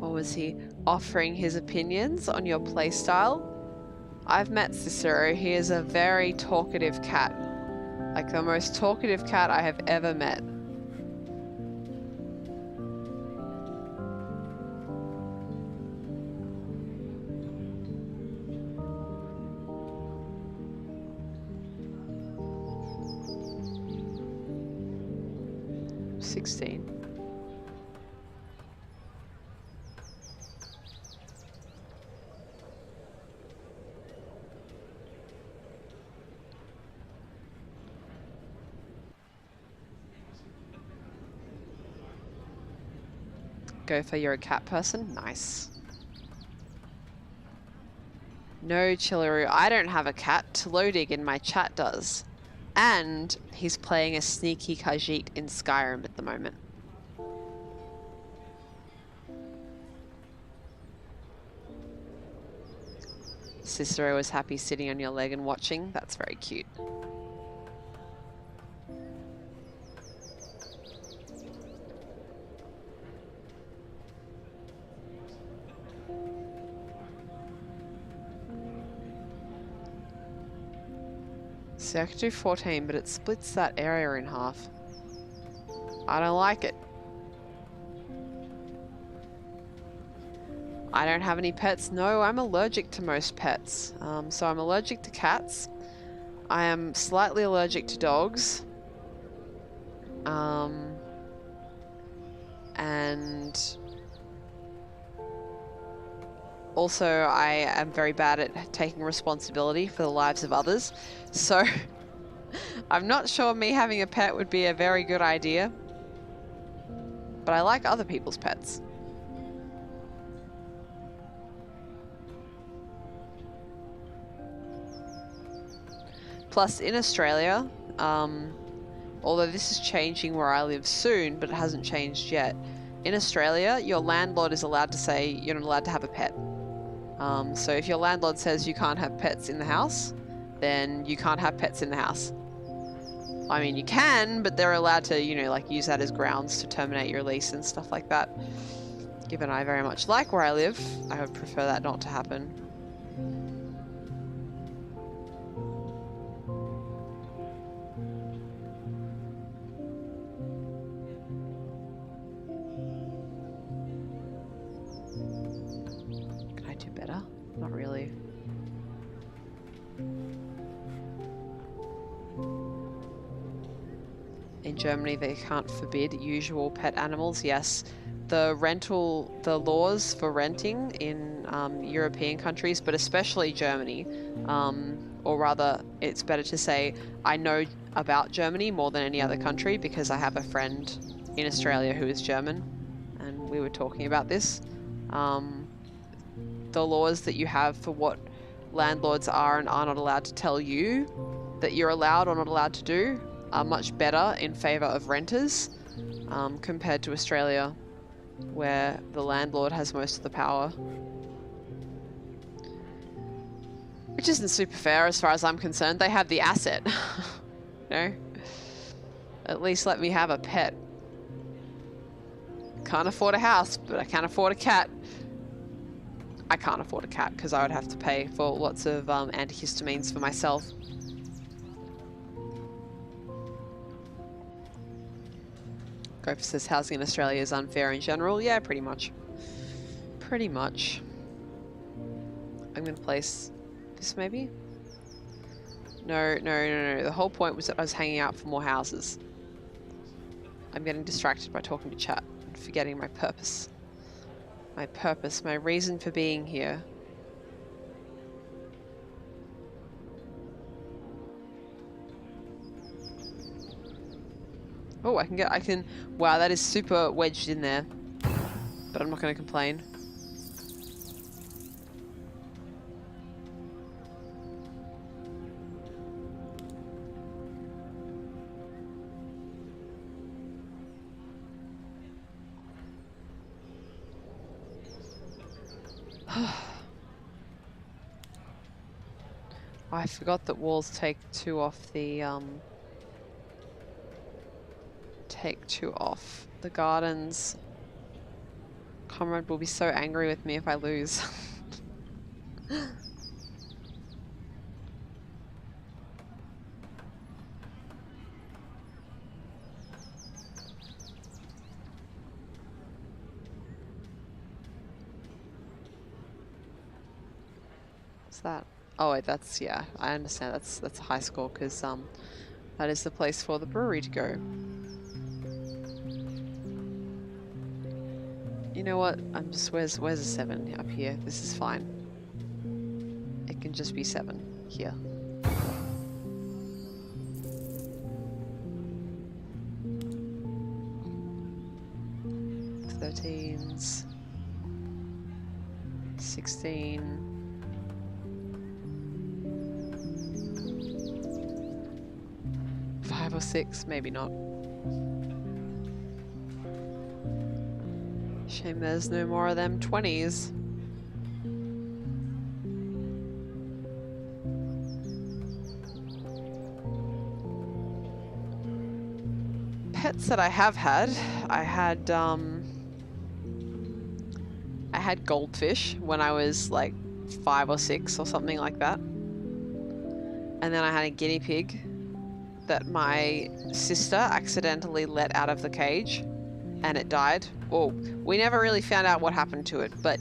Or was he offering his opinions on your playstyle? I've met Cicero. He is a very talkative cat. Like the most talkative cat I have ever met. Go for you're a cat person? Nice. No, Chillaroo, I don't have a cat. Toludig in my chat does. And he's playing a sneaky Khajiit in Skyrim at the moment. Cicero is happy sitting on your leg and watching. That's very cute. See, I could do 14, but it splits that area in half. I don't like it. I don't have any pets. No, I'm allergic to most pets. So I'm allergic to cats. I am slightly allergic to dogs. And also I am very bad at taking responsibility for the lives of others. So I'm not sure me having a pet would be a very good idea. But I like other people's pets. Plus, in Australia, although this is changing where I live soon, but it hasn't changed yet, in Australia, your landlord is allowed to say you're not allowed to have a pet. So if your landlord says you can't have pets in the house, then you can't have pets in the house. I mean, you can, but they're allowed to, you know, like use that as grounds to terminate your lease and stuff like that. Given I very much like where I live, I would prefer that not to happen. Can I do better? Not really. In Germany, they can't forbid usual pet animals. Yes, the laws for renting in European countries, but especially Germany, or rather, it's better to say I know about Germany more than any other country because I have a friend in Australia who is German, and we were talking about this. The laws that you have for what landlords are and are not allowed to tell you that you're allowed or not allowed to do are much better in favour of renters compared to Australia, where the landlord has most of the power. Which isn't super fair as far as I'm concerned. They have the asset. No? At least let me have a pet. Can't afford a house, but I can afford a cat. I can't afford a cat because I would have to pay for lots of antihistamines for myself. Gopher says housing in Australia is unfair in general. Yeah, pretty much. Pretty much. I'm going to place this maybe? No. The whole point was that I was hanging out for more houses. I'm getting distracted by talking to chat and forgetting my purpose. My purpose, my reason for being here. Oh, I can, wow, that is super wedged in there. But I'm not going to complain. I forgot that walls take 2 off the, take 2 off the gardens. Comrade will be so angry with me if I lose. What's that? Oh wait, that's, yeah, I understand. That's a high score because that is the place for the brewery to go. You know what? I'm just, where's a 7 up here? This is fine. It can just be 7 here. Thirteens, 16. Or 6, maybe not. Shame there's no more of them 20s. Pets that I have had, I had goldfish when I was like 5 or 6 or something like that. And then I had a guinea pig that my sister accidentally let out of the cage and it died. Well, we never really found out what happened to it, but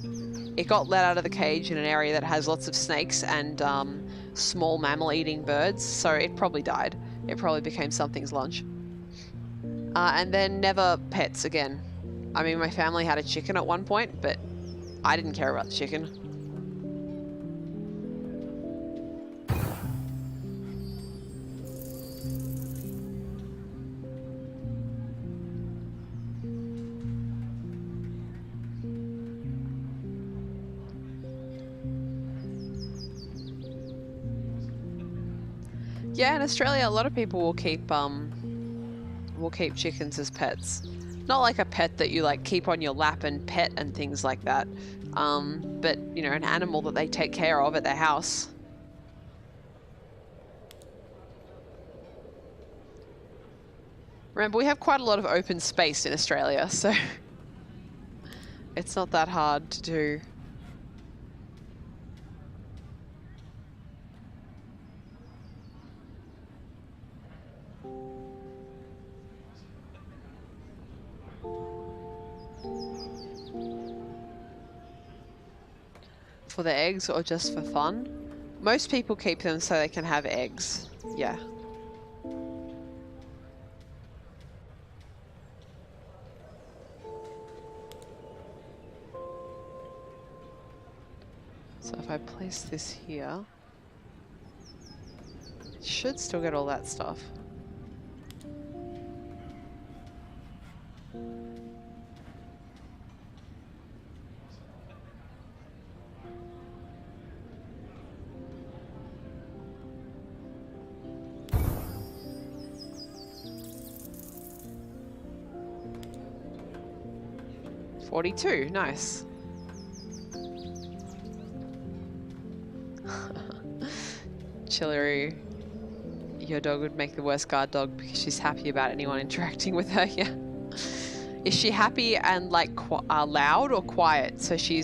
it got let out of the cage in an area that has lots of snakes and small mammal-eating birds, so it probably died. It probably became something's lunch. And then never pets again. I mean, my family had a chicken at one point, but I didn't care about the chicken. Yeah, in Australia, a lot of people will keep chickens as pets. Not like a pet that you like keep on your lap and pet and things like that. But, you know, an animal that they take care of at their house. Remember, we have quite a lot of open space in Australia, so it's not that hard to do. For the eggs or just for fun? Most people keep them so they can have eggs. Yeah. So if I place this here, it should still get all that stuff. $42, nice. Chillery, your dog would make the worst guard dog because she's happy about anyone interacting with her. Yeah. Is she happy and like loud or quiet? So she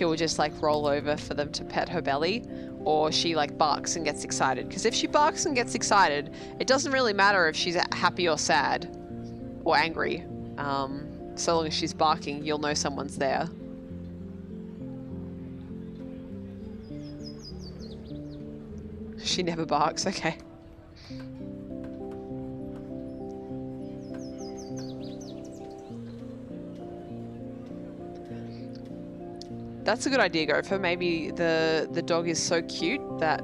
will just like roll over for them to pet her belly, or she like barks and gets excited. Because if she barks and gets excited, it doesn't really matter if she's happy or sad or angry. So long as she's barking, you'll know someone's there. She never barks, okay. That's a good idea, Gopher. Maybe the dog is so cute that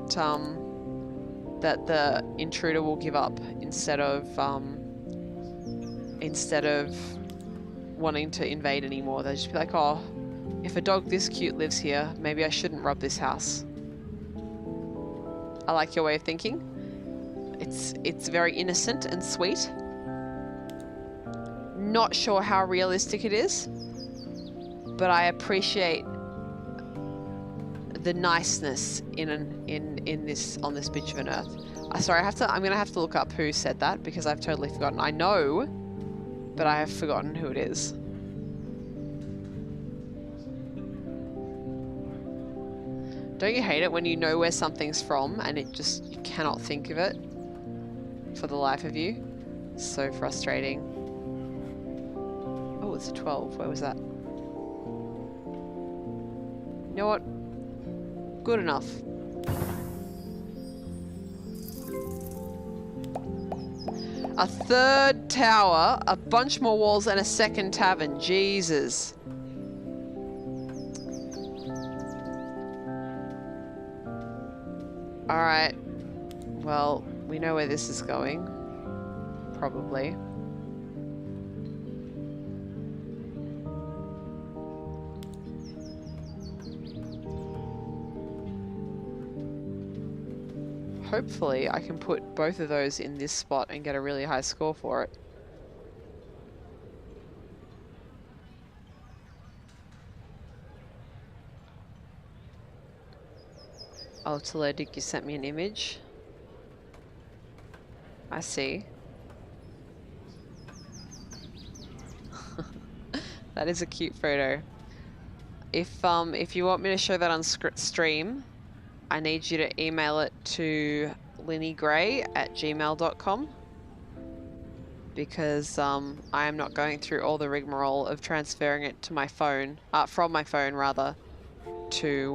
that the intruder will give up instead of wanting to invade anymore. They'll just be like, oh, if a dog this cute lives here, maybe I shouldn't rob this house. I like your way of thinking. It's very innocent and sweet. Not sure how realistic it is, but I appreciate the niceness in this on this bitch of an earth. Sorry, I'm gonna have to look up who said that because I've totally forgotten. I know, but I have forgotten who it is. Don't you hate it when you know where something's from and you cannot think of it for the life of you? So frustrating. Oh, it's a 12. Where was that? You know what? Good enough. A third tower, a bunch more walls, and a second tavern. Jesus. Alright. Well, we know where this is going. Probably. Hopefully I can put both of those in this spot and get a really high score for it. Oh, Teledik, you sent me an image. I see. That is a cute photo. If you want me to show that on stream, I need you to email it to LinnieGrey@gmail.com because I am not going through all the rigmarole of transferring it to my phone, from my phone rather, to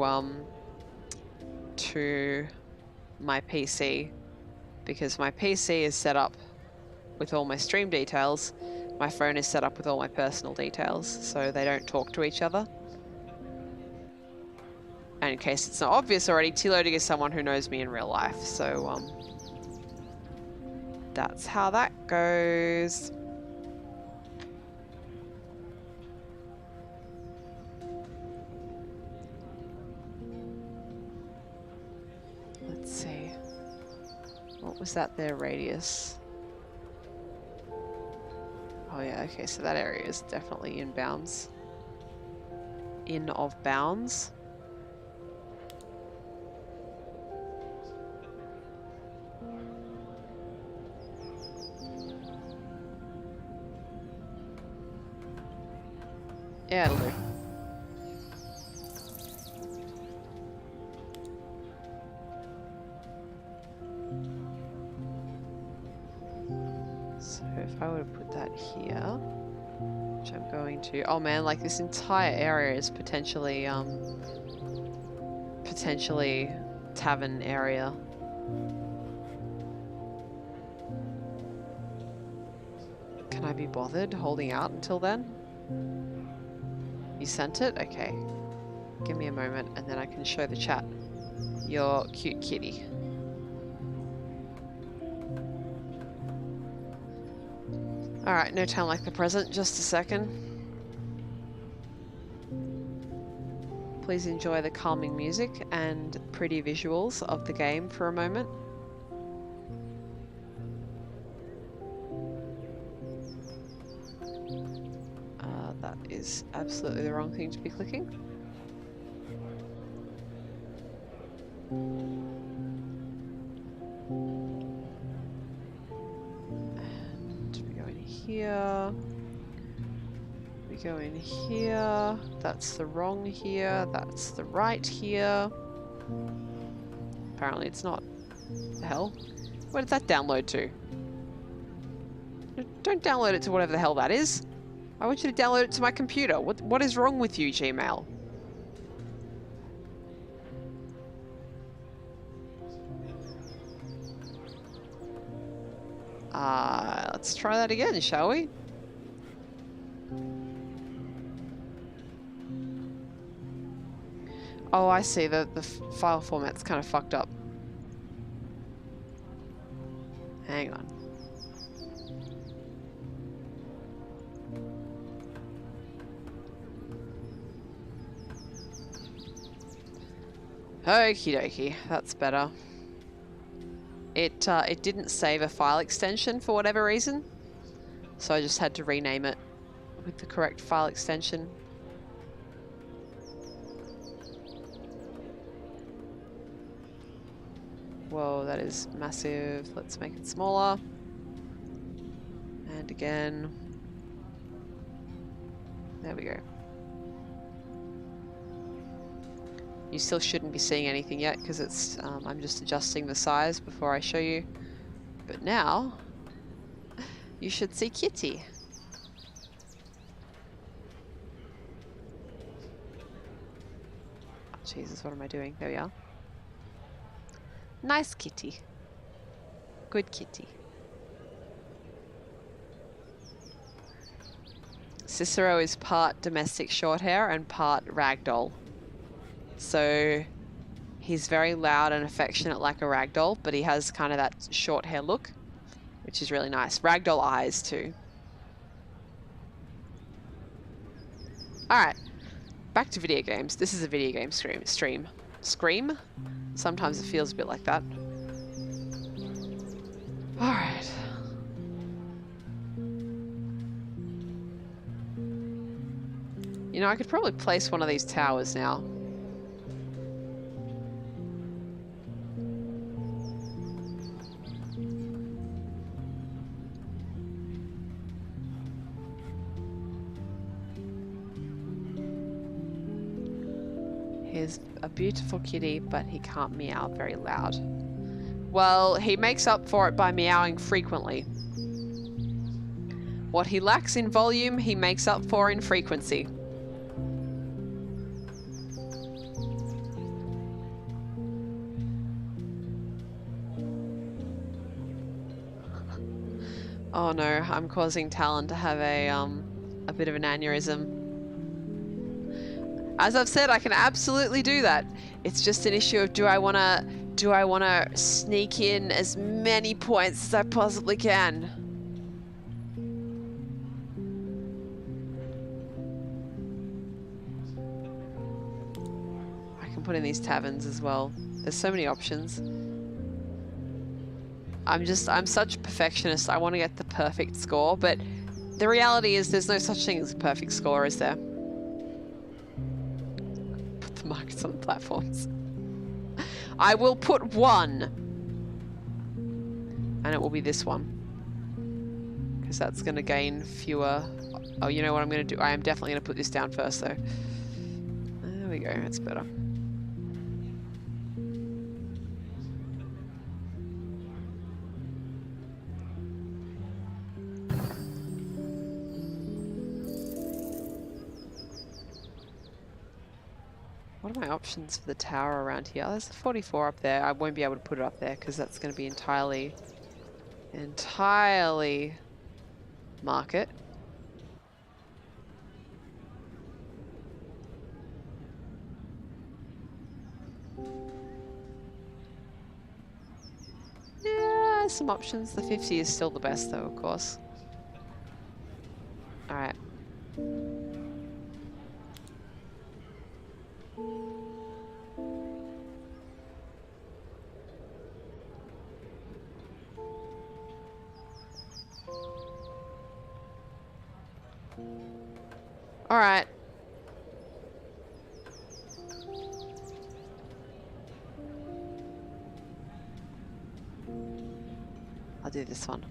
my PC, because my PC is set up with all my stream details. My phone is set up with all my personal details, so they don't talk to each other. And in case it's not obvious already, T-Loading is someone who knows me in real life, so that's how that goes. Let's see. What was that there, radius? Oh yeah, okay, so that area is definitely in bounds. In of bounds. Yeah, it'll do. So if I were to put that here, which I'm going to... Oh man, like this entire area is potentially tavern area. Can I be bothered holding out until then? You sent it? Okay. Give me a moment and then I can show the chat your cute kitty. Alright, no time like the present. Just a second. Please enjoy the calming music and pretty visuals of the game for a moment. That is absolutely the wrong thing to be clicking. And we go in here. We go in here. That's the wrong here. That's the right here. Apparently it's not. The hell? Where did that download to? Don't download it to whatever the hell that is. I want you to download it to my computer. What is wrong with you, Gmail? Let's try that again, shall we? Oh, I see. The file format's kind of fucked up. Hang on. Okie dokie, that's better. It didn't save a file extension for whatever reason, so I just had to rename it with the correct file extension. Whoa, that is massive. Let's make it smaller. And again. There we go. You still shouldn't be seeing anything yet because it's I'm just adjusting the size before I show you. But now you should see Kitty. Oh, Jesus, what am I doing? There we are. Nice kitty. Good kitty. Cicero is part domestic shorthair and part ragdoll. So he's very loud and affectionate like a ragdoll, but he has kind of that short hair look, which is really nice. Ragdoll eyes too. Alright, back to video games. This is a video game stream. Scream? Sometimes it feels a bit like that. Alright. You know, I could probably place one of these towers now. He's a beautiful kitty, but he can't meow very loud. Well, he makes up for it by meowing frequently. What he lacks in volume, he makes up for in frequency. Oh no, I'm causing Talon to have a bit of an aneurysm. As I've said, I can absolutely do that. It's just an issue of do I wanna sneak in as many points as I possibly can. I can put in these taverns as well. There's so many options. I'm such a perfectionist. I want to get the perfect score, but The reality is there's no such thing as a perfect score, is there? Put the markers on the platforms. I will put one. And it will be this one. Because that's going to gain fewer... Oh, you know what I'm going to do? I am definitely going to put this down first, though. There we go. That's better. What are my options for the tower around here? There's a 44 up there. I won't be able to put it up there because that's going to be entirely market. Yeah, some options. The 50 is still the best though, of course. All right. All right. I'll do this one.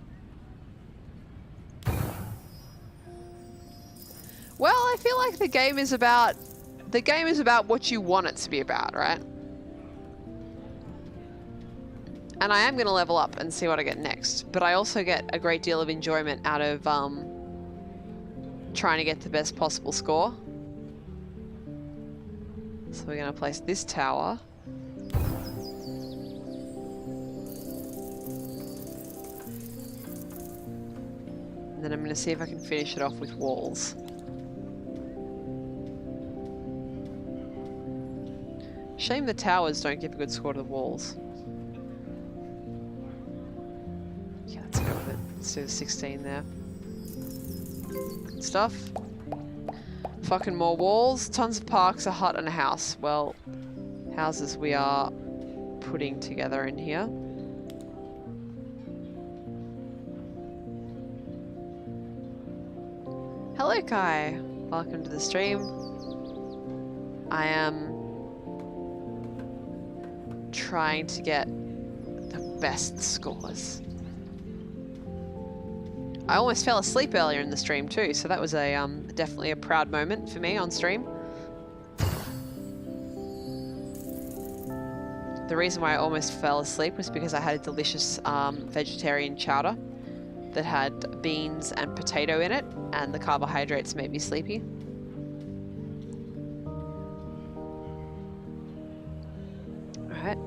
Well, I feel like the game is about what you want it to be about, right? And I am going to level up and see what I get next, but I also get a great deal of enjoyment out of trying to get the best possible score. So we're going to place this tower. And then I'm going to see if I can finish it off with walls. Shame the towers don't give a good score to the walls. Yeah, let's go with it. Let's do the 16 there. Good stuff. Fucking more walls. Tons of parks, a hut and a house. Well, houses we are putting together in here. Hello, Kai. Welcome to the stream. I am trying to get the best scores. I almost fell asleep earlier in the stream too, so that was a definitely a proud moment for me on stream. The reason why I almost fell asleep was because I had a delicious vegetarian chowder that had beans and potato in it, and the carbohydrates made me sleepy. Alright.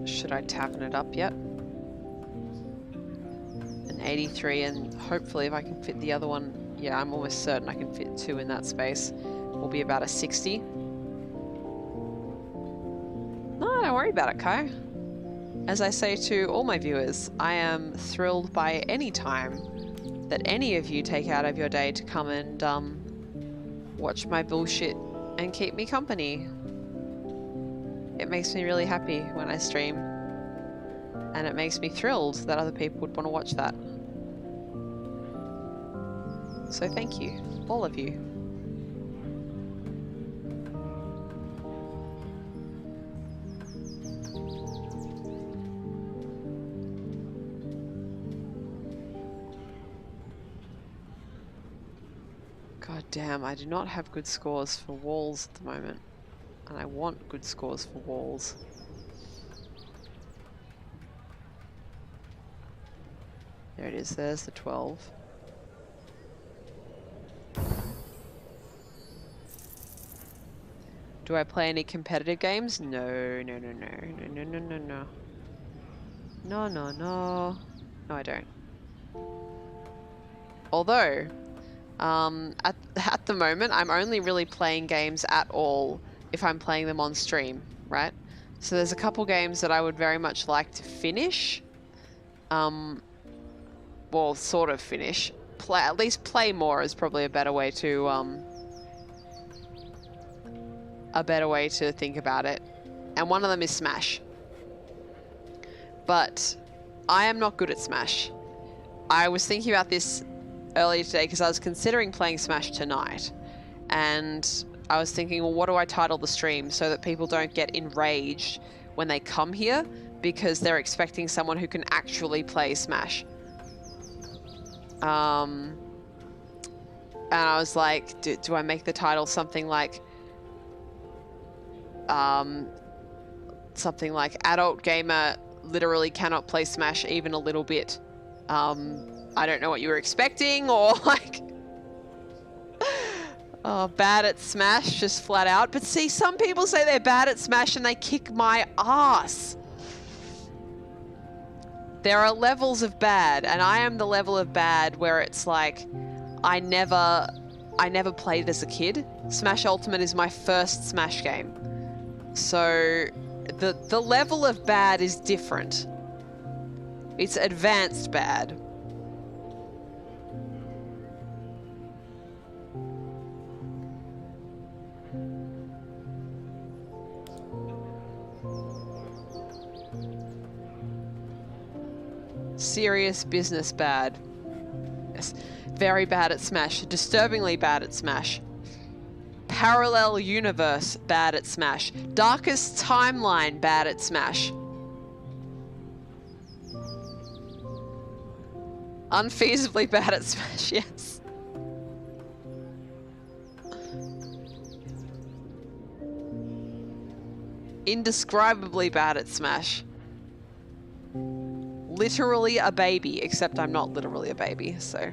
Should I tavern it up yet? An 83, and hopefully if I can fit the other one, yeah, I'm almost certain I can fit 2 in that space, will be about a 60. No, don't worry about it, Kai. As I say to all my viewers, I am thrilled by any time that any of you take out of your day to come and watch my bullshit and keep me company. It makes me really happy when I stream, and it makes me thrilled that other people would want to watch that. So thank you, all of you. God damn, I do not have good scores for walls at the moment. And I want good scores for walls. There it is, there's the 12. Do I play any competitive games? No, no, no, no, no, no, no, no, no. No, no, no. No, I don't. Although, at the moment, I'm only really playing games at all if I'm playing them on stream, right? So there's a couple games that I would very much like to finish. Well, sort of finish. At least play more is probably a better way to think about it. and one of them is Smash. But I am not good at Smash. I was thinking about this earlier today because I was considering playing Smash tonight, and I was thinking, well, what do I title the stream so that people don't get enraged when they come here because they're expecting someone who can actually play Smash. And I was like, do I make the title something like adult gamer literally cannot play Smash even a little bit? I don't know what you were expecting, or like bad at Smash just flat out. But see, some people say they're bad at Smash and they kick my ass. There are levels of bad, and I am the level of bad where it's like I never played as a kid. Smash Ultimate is my first Smash game. So the level of bad is different. It's advanced bad. Serious business bad. Yes. Very bad at Smash. Disturbingly bad at Smash. Parallel universe bad at Smash. Darkest timeline bad at Smash. Unfeasibly bad at Smash, yes. Indescribably bad at Smash. Literally a baby, except I'm not literally a baby, so.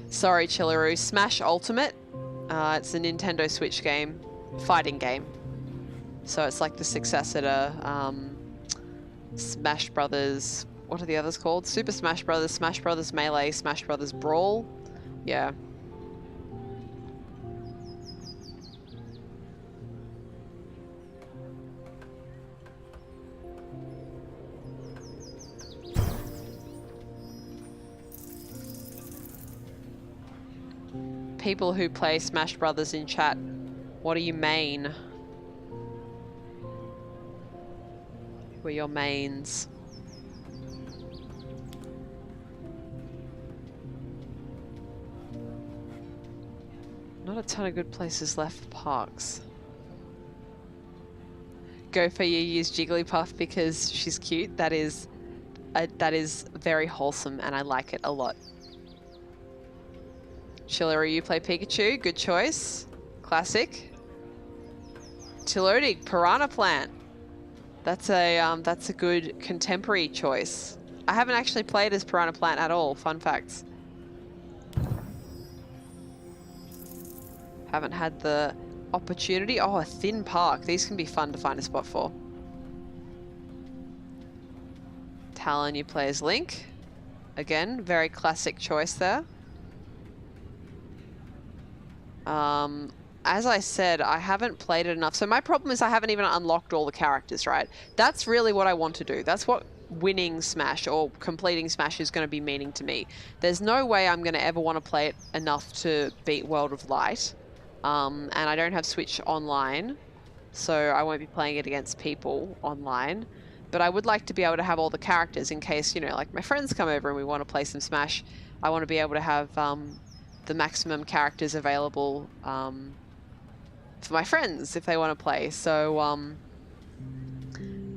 Sorry, Chillaroo. Smash Ultimate. It's a Nintendo Switch game. Fighting game. So it's like the successor to Smash Brothers. What are the others called? Super Smash Brothers Melee, Smash Brothers Brawl. Yeah. People who play Smash Brothers in chat, what do you main? Who are your mains? Not a ton of good places left for parks. Go for you use Jigglypuff because she's cute. That is very wholesome and I like it a lot. Chillery, you play Pikachu. Good choice. Classic. Tilodig, Piranha Plant. That's a good contemporary choice. I haven't actually played as Piranha Plant at all. Fun facts. Haven't had the opportunity. Oh, a Thin Park. These can be fun to find a spot for. Talon, you play as Link. Again, very classic choice there. As I said, I haven't played it enough. So my problem is I haven't even unlocked all the characters, right? That's really what I want to do. That's what winning Smash or completing Smash is going to be meaning to me. There's no way I'm going to ever want to play it enough to beat World of Light. And I don't have Switch online, so I won't be playing it against people online. But I would like to be able to have all the characters in case, you know, like my friends come over and we want to play some Smash. I want to be able to have the maximum characters available for my friends if they want to play. So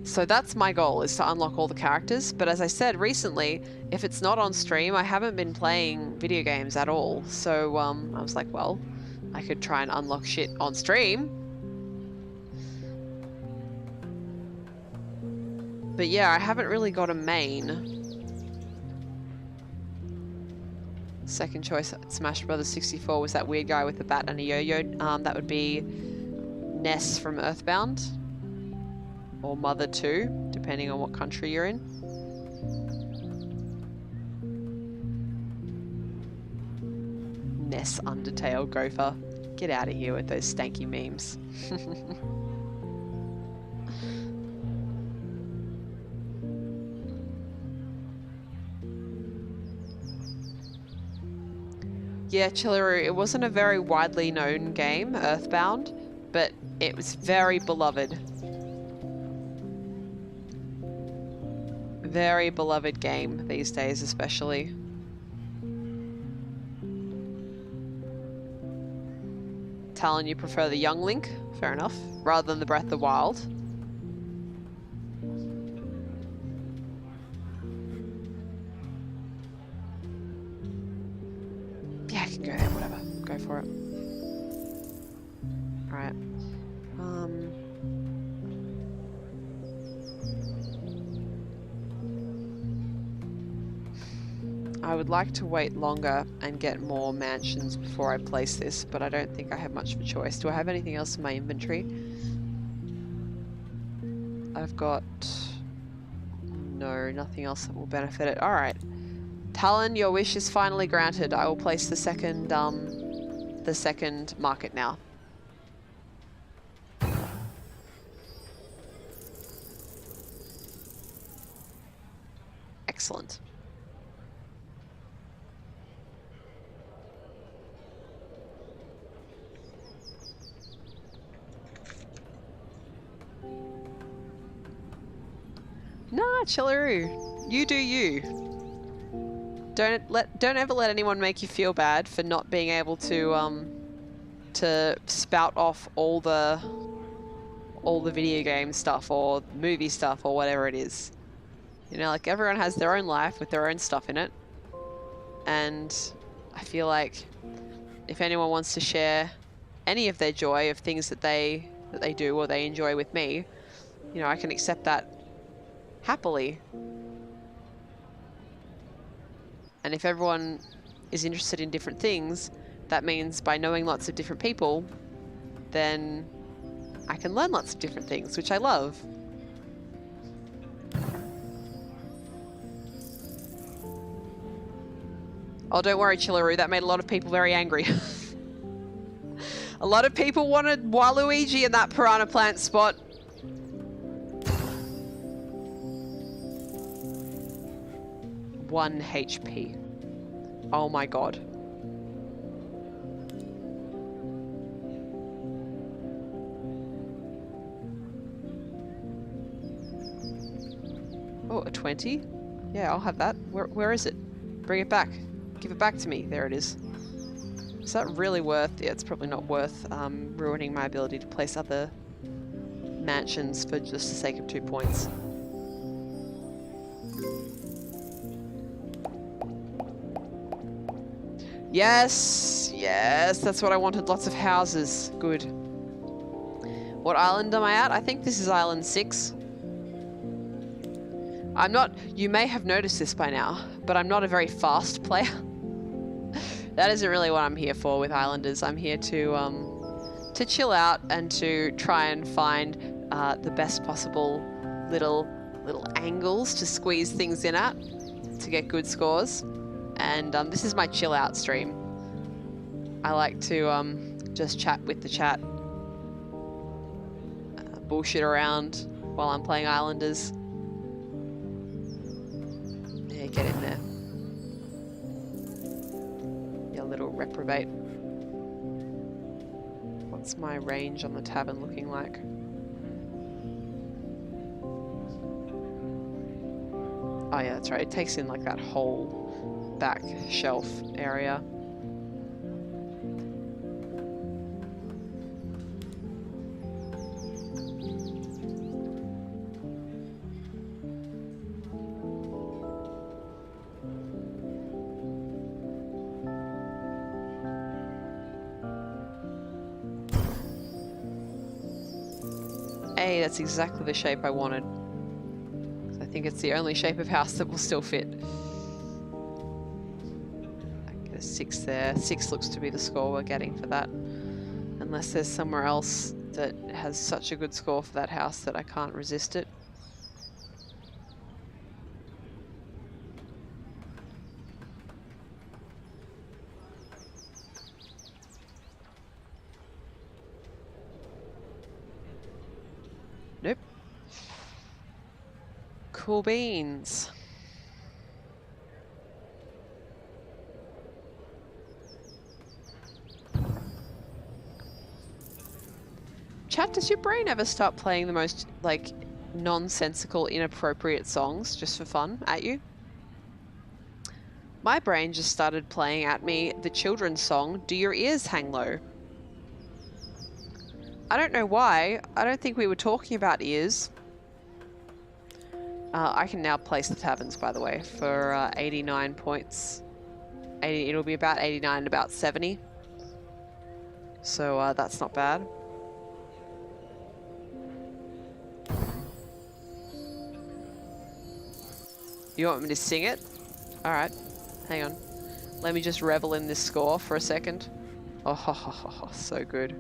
so that's my goal, is to unlock all the characters. But as I said recently, if it's not on stream, I haven't been playing video games at all. So I was like, well, I could try and unlock shit on stream. But yeah, I haven't really got a main. Second choice, Smash Brothers 64 was that weird guy with the bat and a yo-yo. That would be Ness from Earthbound. Or Mother 2, depending on what country you're in. Ness Undertale Gopher. Get out of here with those stanky memes. Yeah, Chillery, it wasn't a very widely known game, Earthbound. but it was very beloved. Very beloved game these days, especially. Talon, you prefer the young Link? Fair enough. Rather than the Breath of the Wild. Yeah, I can go there, whatever. Go for it. Alright. I would like to wait longer and get more mansions before I place this, but I don't think I have much of a choice. Do I have anything else in my inventory? I've got... no, nothing else that will benefit it. Alright. Talon, your wish is finally granted. I will place the second market now. Excellent. Nah, Chillaroo. You do you. Don't ever let anyone make you feel bad for not being able to spout off all the video game stuff or movie stuff or whatever it is. You know, like everyone has their own life with their own stuff in it. And I feel like if anyone wants to share any of their joy of things that they do or they enjoy with me, you know, I can accept that happily. And if everyone is interested in different things, that means by knowing lots of different people, then I can learn lots of different things, which I love. Oh, don't worry, Chillaroo, that made a lot of people very angry. A lot of people wanted Waluigi in that piranha plant spot. One HP. Oh my god. Oh, a 20? Yeah, I'll have that. Where is it? Bring it back. Give it back to me. There it is. Is that really worth... yeah, it's probably not worth ruining my ability to place other mansions for just the sake of 2 points. Yes! Yes! That's what I wanted. Lots of houses. Good. What island am I at? I think this is Island 6. I'm not... you may have noticed this by now, but I'm not a very fast player. That isn't really what I'm here for with Islanders. I'm here to chill out and to try and find the best possible little angles to squeeze things in at to get good scores. And this is my chill out stream. I like to just chat with the chat, bullshit around while I'm playing Islanders. Yeah, get in there. You little reprobate. What's my range on the tavern looking like? Oh yeah, that's right. It takes in like that whole back shelf area. Hey, that's exactly the shape I wanted. I think it's the only shape of house that will still fit. I get a 6 there. 6 looks to be the score we're getting for that. Unless there's somewhere else that has such a good score for that house that I can't resist it. Nope. Cool beans. Chat, does your brain ever start playing the most, like, nonsensical, inappropriate songs just for fun at you? My brain just started playing at me the children's song, Do Your Ears Hang Low? I don't know why. I don't think we were talking about ears. I can now place the taverns, by the way, for 89 points. It'll be about 89 and about 70. So that's not bad. You want me to sing it? Alright, hang on. Let me just revel in this score for a second. Oh, so good.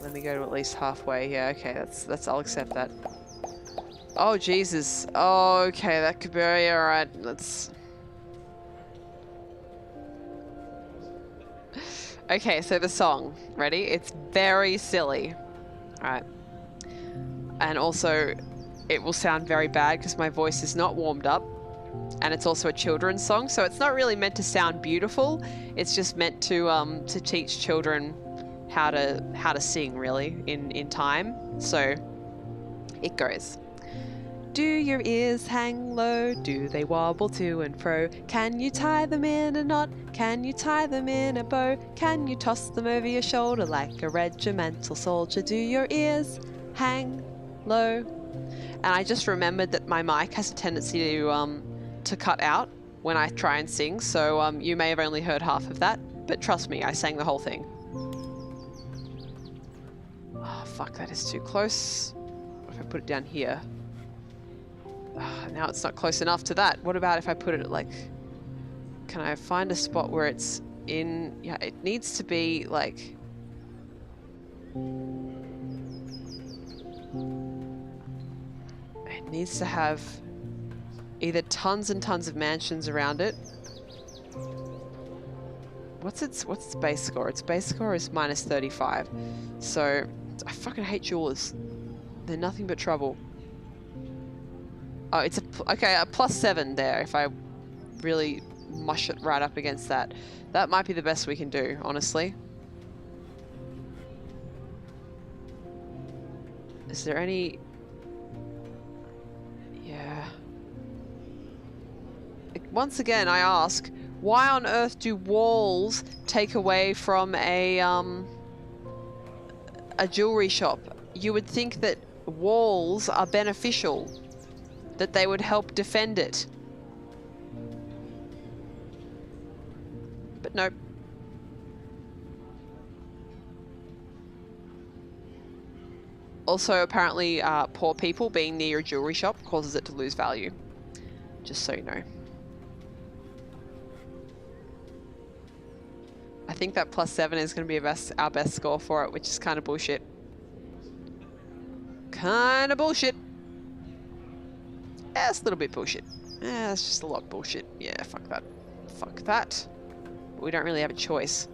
Let me go to at least halfway. Yeah, okay, that's I'll accept that. Oh Jesus. Oh, okay, that could be alright. Let's. Okay, so the song. Ready? It's very silly. Alright. And also, it will sound very bad because my voice is not warmed up. And it's also a children's song, so it's not really meant to sound beautiful. It's just meant to teach children how to sing, really, in time. So it goes. Do your ears hang low? Do they wobble to and fro? Can you tie them in a knot? Can you tie them in a bow? Can you toss them over your shoulder like a regimental soldier? Do your ears hang low? And I just remembered that my mic has a tendency to cut out when I try and sing, so you may have only heard half of that, but trust me, I sang the whole thing. Oh, fuck, that is too close. What if I put it down here? Now it's not close enough to that. What about if I put it like... Can I find a spot where it's in... Yeah, it needs to be like... It needs to have either tons and tons of mansions around it. What's its base score? Its base score is minus 35. So, I fucking hate jewelers. They're nothing but trouble. Oh, it's a plus 7 there if I really mush it right up against that. That might be the best we can do, honestly. Is there any... Yeah. Once again, I ask, why on earth do walls take away from a jewelry shop? You would think that walls are beneficial, that they would help defend it. But nope. Also, apparently, poor people being near a jewelry shop causes it to lose value. Just so you know. I think that plus 7 is going to be our best score for it, which is kind of bullshit. Kind of bullshit. Yeah, it's a little bit bullshit. Yeah, it's just a lot of bullshit. Yeah, fuck that. Fuck that. But we don't really have a choice.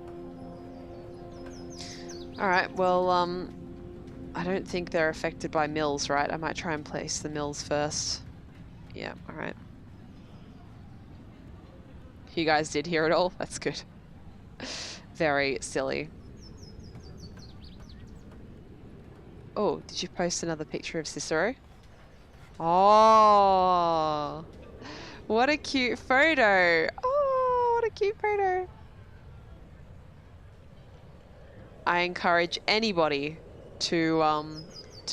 Alright, well, I don't think they're affected by mills, right? I might try and place the mills first. Yeah, alright. You guys did hear it all? That's good. Very silly. Oh, did you post another picture of Cicero? Oh, what a cute photo. Oh, what a cute photo. I encourage anybody to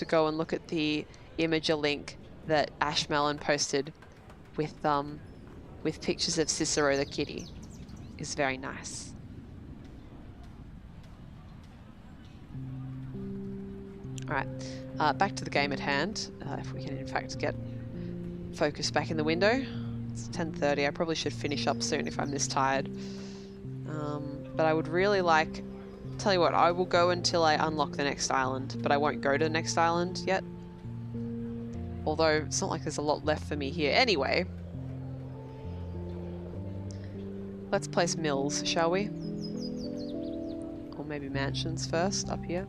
go and look at the Imager link that Ashmelon posted with pictures of Cicero the kitty. It's very nice. Alright, back to the game at hand. If we can in fact get focus back in the window. It's 10:30. I probably should finish up soon if I'm this tired. But I would really like... Tell you what, I will go until I unlock the next island, but I won't go to the next island yet. Although, it's not like there's a lot left for me here. Anyway. Let's place mills, shall we? Or maybe mansions first, up here.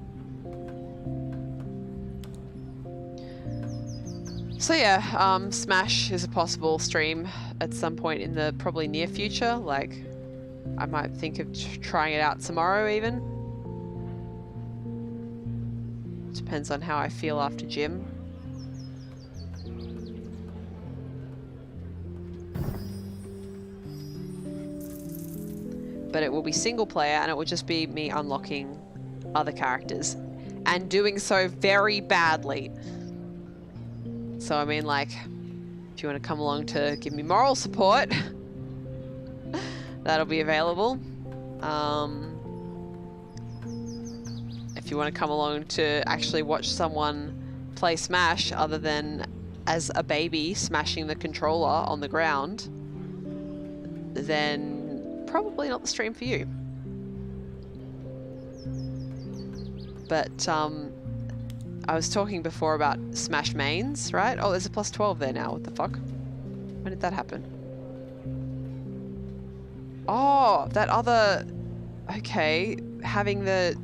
So yeah, Smash is a possible stream at some point in the probably near future. Like, I might think of trying it out tomorrow even. Depends on how I feel after gym. But it will be single player and it will just be me unlocking other characters and doing so very badly. So I mean, like, if you want to come along to give me moral support, that'll be available. If you want to come along to actually watch someone play Smash other than as a baby smashing the controller on the ground, then probably not the stream for you. But I was talking before about Smash mains, right? Oh, there's a plus 12 there now. What the fuck? When did that happen? Oh, that other... Okay, having the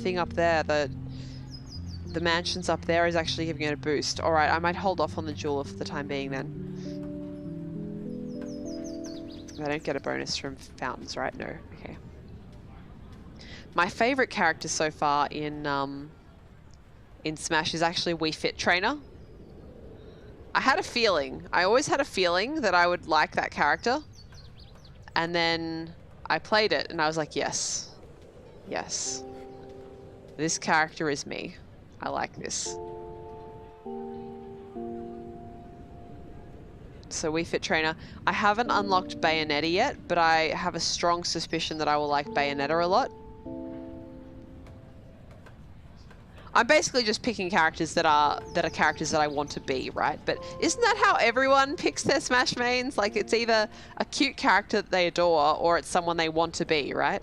thing up there, the mansions up there is actually giving it a boost. All right, I might hold off on the jeweler for the time being then. I don't get a bonus from fountains, right? No. Okay. My favorite character so far in Smash is actually Wii Fit Trainer. I had a feeling. I always had a feeling that I would like that character. And then I played it and I was like, yes. Yes. This character is me. I like this. So Wii Fit Trainer. I haven't unlocked Bayonetta yet, but I have a strong suspicion that I will like Bayonetta a lot. I'm basically just picking characters that are characters that I want to be, right? But isn't that how everyone picks their Smash mains? Like, it's either a cute character that they adore or it's someone they want to be, right?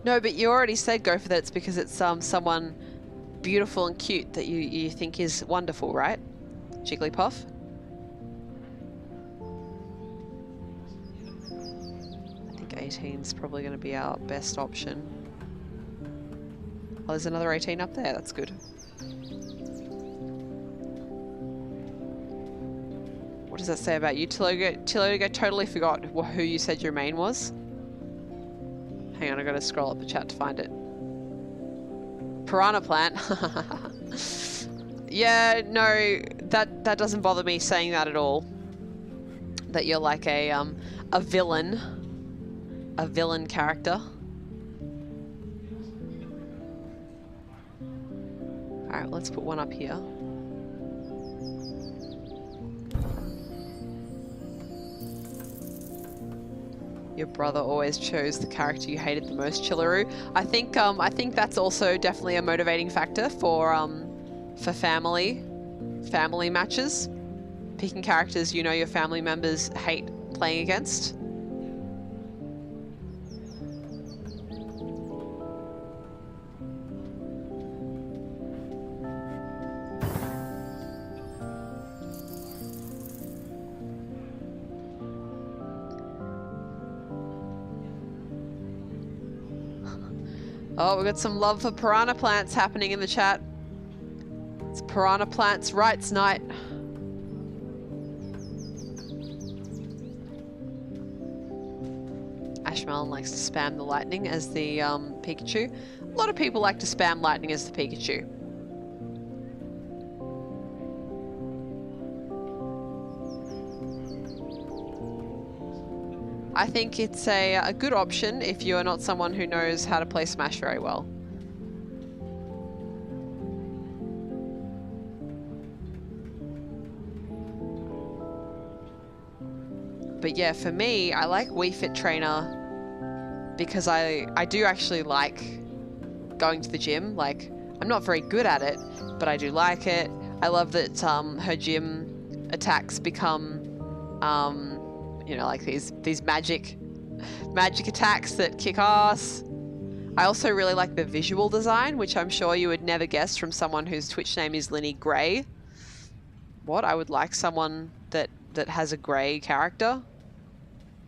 No, but you already said go for that. It's because it's someone beautiful and cute that you think is wonderful, right? Jigglypuff? I think 18 is probably going to be our best option. Oh, there's another 18 up there. That's good. What does that say about you, Tilogo? Tilogo, totally forgot who you said your main was. Hang on, I gotta scroll up the chat to find it. Piranha Plant. Yeah, no, that doesn't bother me saying that at all. That you're like a villain character. All right, let's put one up here. Your brother always chose the character you hated the most, Chillaroo. I think that's also definitely a motivating factor for family matches. Picking characters you know your family members hate playing against. Oh, we've got some love for Piranha Plants happening in the chat. It's Piranha Plants Rights Night. Ashmelon likes to spam the lightning as the Pikachu. A lot of people like to spam lightning as the Pikachu. I think it's a good option if you are not someone who knows how to play Smash very well. But yeah, for me, I like Wii Fit Trainer because I do actually like going to the gym. Like, I'm not very good at it, but I do like it. I love that her gym attacks become you know, like these magic attacks that kick ass. I also really like the visual design, which I'm sure you would never guess from someone whose Twitch name is LinnieGrey. What? I would like someone that that has a grey character.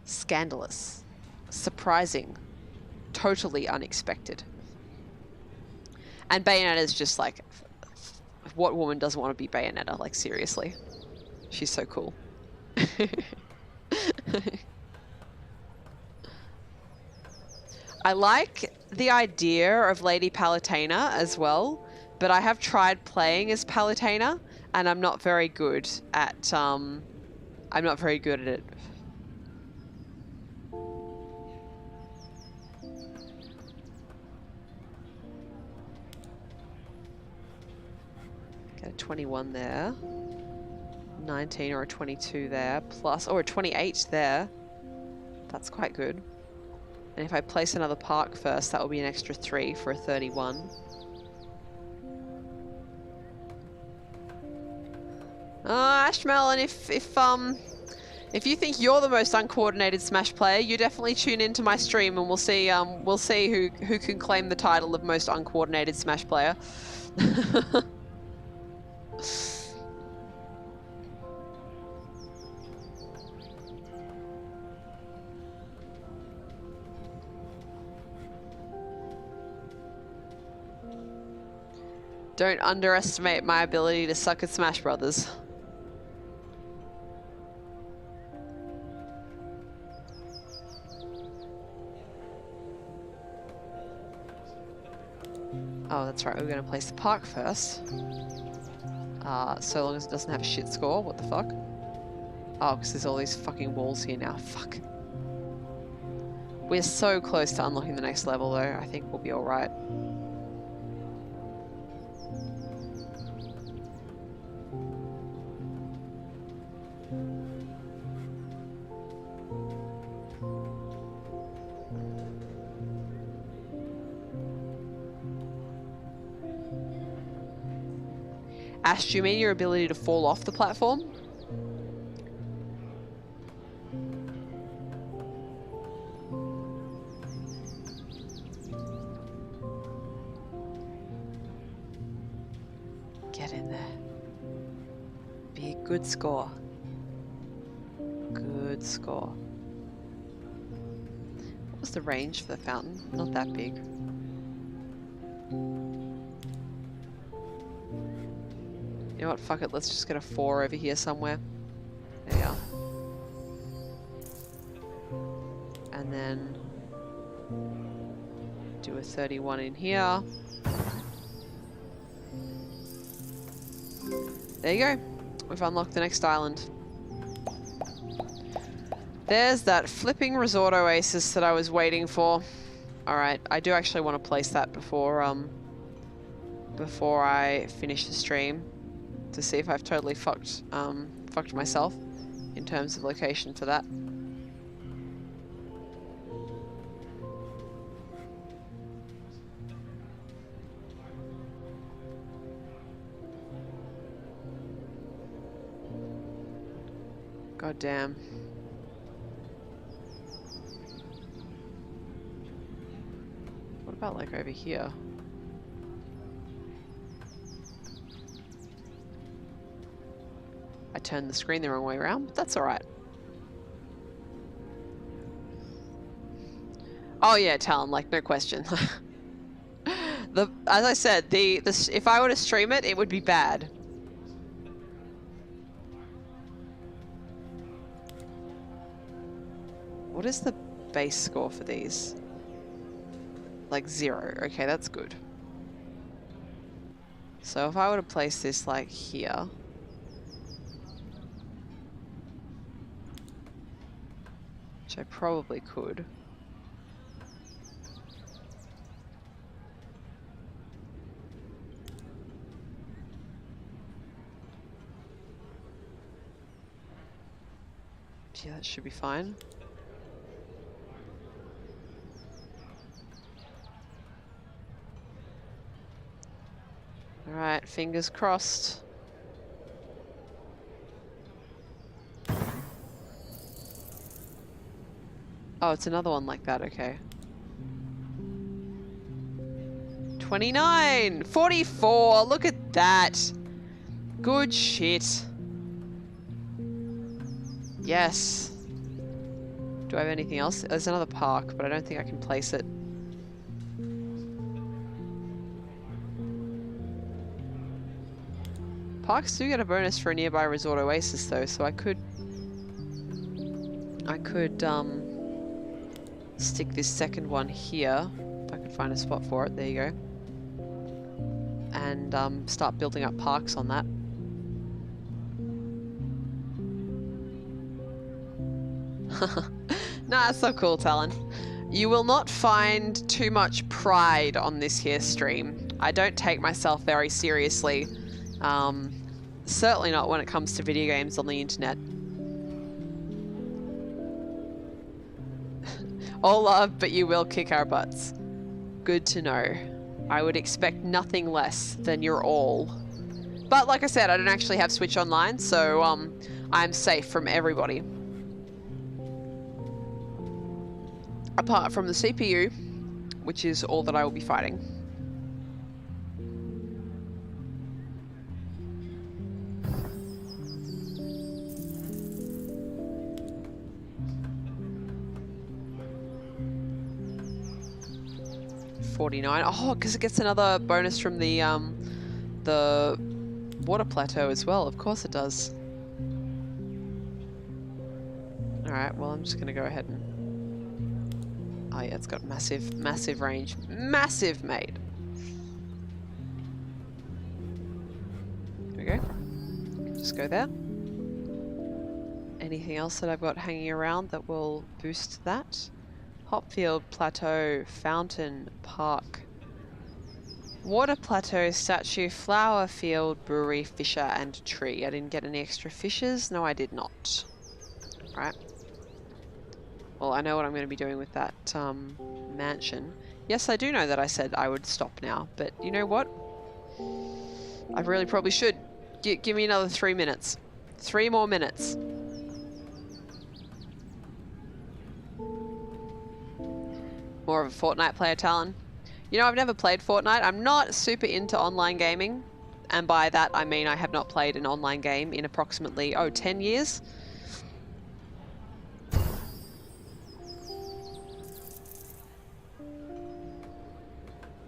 Scandalous. Surprising. Totally unexpected. And Bayonetta is just like, what woman doesn't want to be Bayonetta? Like, seriously. She's so cool. I like the idea of Lady Palutena as well, but I have tried playing as Palutena, and I'm not very good at, I'm not very good at it. Get a 21 there. 19 or a 22 there, plus, or a 28 there. That's quite good. And if I place another park first, that will be an extra 3 for a 31. Ashmelon, if you think you're the most uncoordinated Smash player, you definitely tune into my stream and we'll see who can claim the title of most uncoordinated Smash player. Don't underestimate my ability to suck at Smash Brothers. Oh, that's right, we're gonna place the park first. So long as it doesn't have a shit score, what the fuck? Oh, because there's all these fucking walls here now, fuck. We're so close to unlocking the next level though, I think we'll be alright. Ash, do you mean your ability to fall off the platform? Get in there. Be a good score. Good score. What was the range for the fountain? Not that big. You know what, fuck it, let's just get a 4 over here somewhere. There you are. And then do a 31 in here. There you go. We've unlocked the next island. There's that flipping resort oasis that I was waiting for. Alright, I do actually want to place that before I finish the stream, to see if I've totally fucked myself in terms of location for that. God damn. What about like over here? I turned the screen the wrong way around, but that's alright. Oh yeah, Talon, like no question. As I said, if I were to stream it, it would be bad. What is the base score for these? Like 0. Okay, that's good. So if I were to place this like here. Which I probably could. Yeah, that should be fine. Alright, fingers crossed. Oh, it's another one like that, okay. 29! 44! Look at that! Good shit. Yes. Do I have anything else? There's another park, but I don't think I can place it. Parks do get a bonus for a nearby resort oasis though, so I could stick this second one here. If I could find a spot for it. There you go. And start building up parks on that. Nah, that's so cool, Talon. You will not find too much pride on this here stream. I don't take myself very seriously. Certainly not when it comes to video games on the internet. All love, but you will kick our butts. Good to know. I would expect nothing less than your all. But like I said, I don't actually have Switch Online, so I'm safe from everybody. Apart from the CPU, which is all that I will be fighting. $49. Oh, because it gets another bonus from the water plateau as well. Of course it does. Alright, well I'm just gonna go ahead and... Oh yeah, it's got massive range. Massive, mate! There we go. Just go there. Anything else that I've got hanging around that will boost that? Hopfield, Plateau, Fountain, Park. Water Plateau, Statue, Flower Field, Brewery, Fisher, and Tree. I didn't get any extra fishes. No, I did not. Right. Well, I know what I'm going to be doing with that mansion. Yes, I do know that I said I would stop now, but you know what? I really probably should. Give me another 3 minutes. 3 more minutes. More of a Fortnite player, Talon. You know, I've never played Fortnite. I'm not super into online gaming. And by that, I mean I have not played an online game in approximately, 10 years.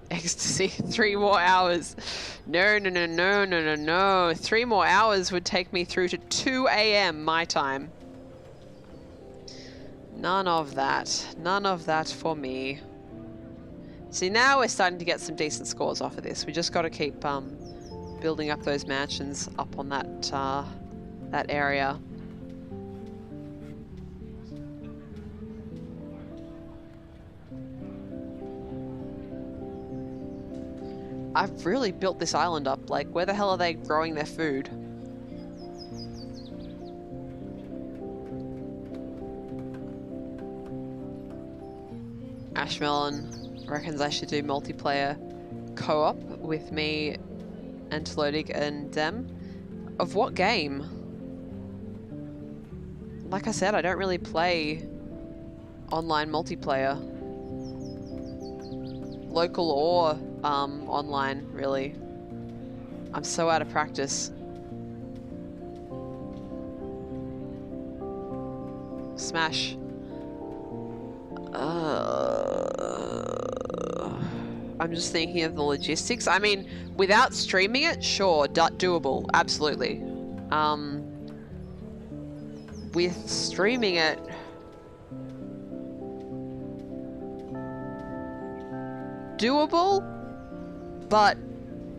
Ecstasy, 3 more hours. No. 3 more hours would take me through to 2 AM my time. None of that. None of that for me. See, now we're starting to get some decent scores off of this. We just got to keep building up those mansions up on that that area. I've really built this island up. Like, where the hell are they growing their food? Ashmelon reckons I should do multiplayer co-op with me and Tlodig and them. Of what game? Like I said, I don't really play online multiplayer. Local or online, really. I'm so out of practice. Smash. I'm just thinking of the logistics. I mean, without streaming it, sure, doable, absolutely. With streaming it, doable, but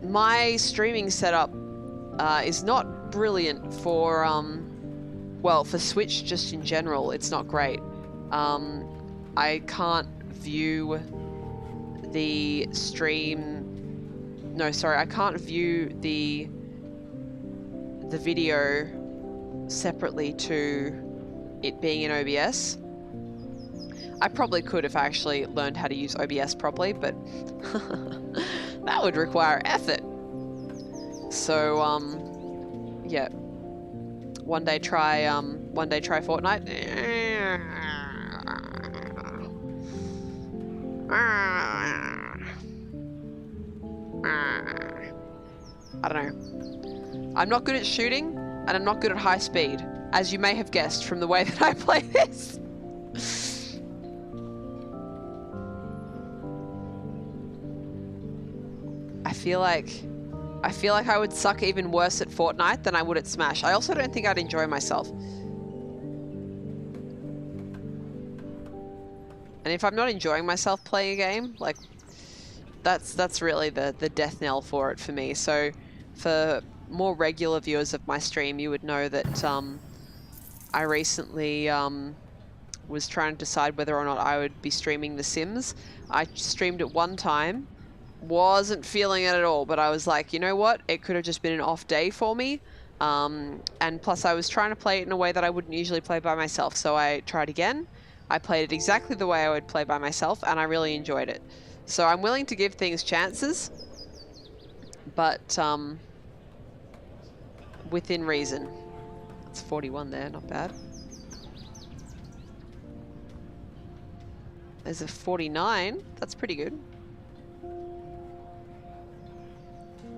my streaming setup is not brilliant for, well, for Switch just in general. It's not great. I can't view the stream. No, sorry, I can't view the video separately to it being in OBS. I probably could if I actually learned how to use OBS properly, but that would require effort. So, yeah. One day try Fortnite. I don't know. I'm not good at shooting, and I'm not good at high speed. as you may have guessed from the way that I play this. I feel like I would suck even worse at Fortnite than I would at Smash. I also don't think I'd enjoy myself. And if I'm not enjoying myself playing a game, like, that's really the death knell for it for me. So for more regular viewers of my stream, you would know that I recently was trying to decide whether or not I would be streaming The Sims. I streamed it one time, wasn't feeling it at all, but I was like, you know what? It could have just been an off day for me. And plus I was trying to play it in a way that I wouldn't usually play by myself. So I tried again. I played it exactly the way I would play by myself, and I really enjoyed it. So I'm willing to give things chances, but within reason. It's 41 there, not bad. There's a 49. That's pretty good.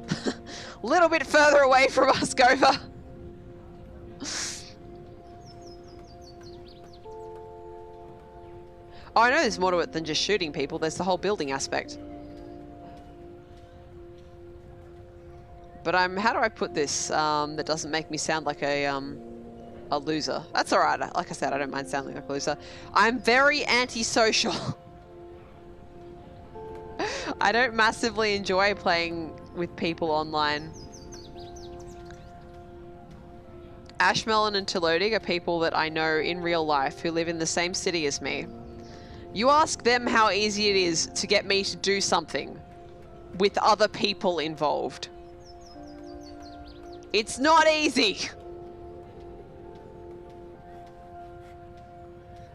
A little bit further away from us, Gopher. Oh, I know there's more to it than just shooting people. There's the whole building aspect. But how do I put this that doesn't make me sound like a loser? That's all right. Like I said, I don't mind sounding like a loser. I'm very antisocial. I don't massively enjoy playing with people online. Ashmelon and Telodig are people that I know in real life who live in the same city as me. You ask them how easy it is to get me to do something with other people involved. It's not easy.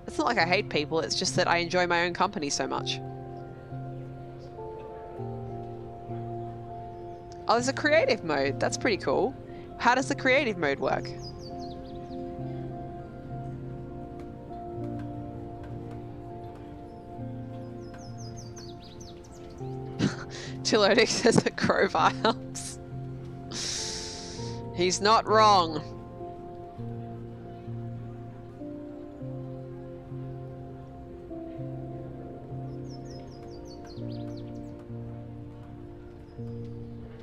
It's not like I hate people, it's just that I enjoy my own company so much. Oh, there's a creative mode. That's pretty cool. How does the creative mode work? Chilodic says that crowbar helps. He's not wrong.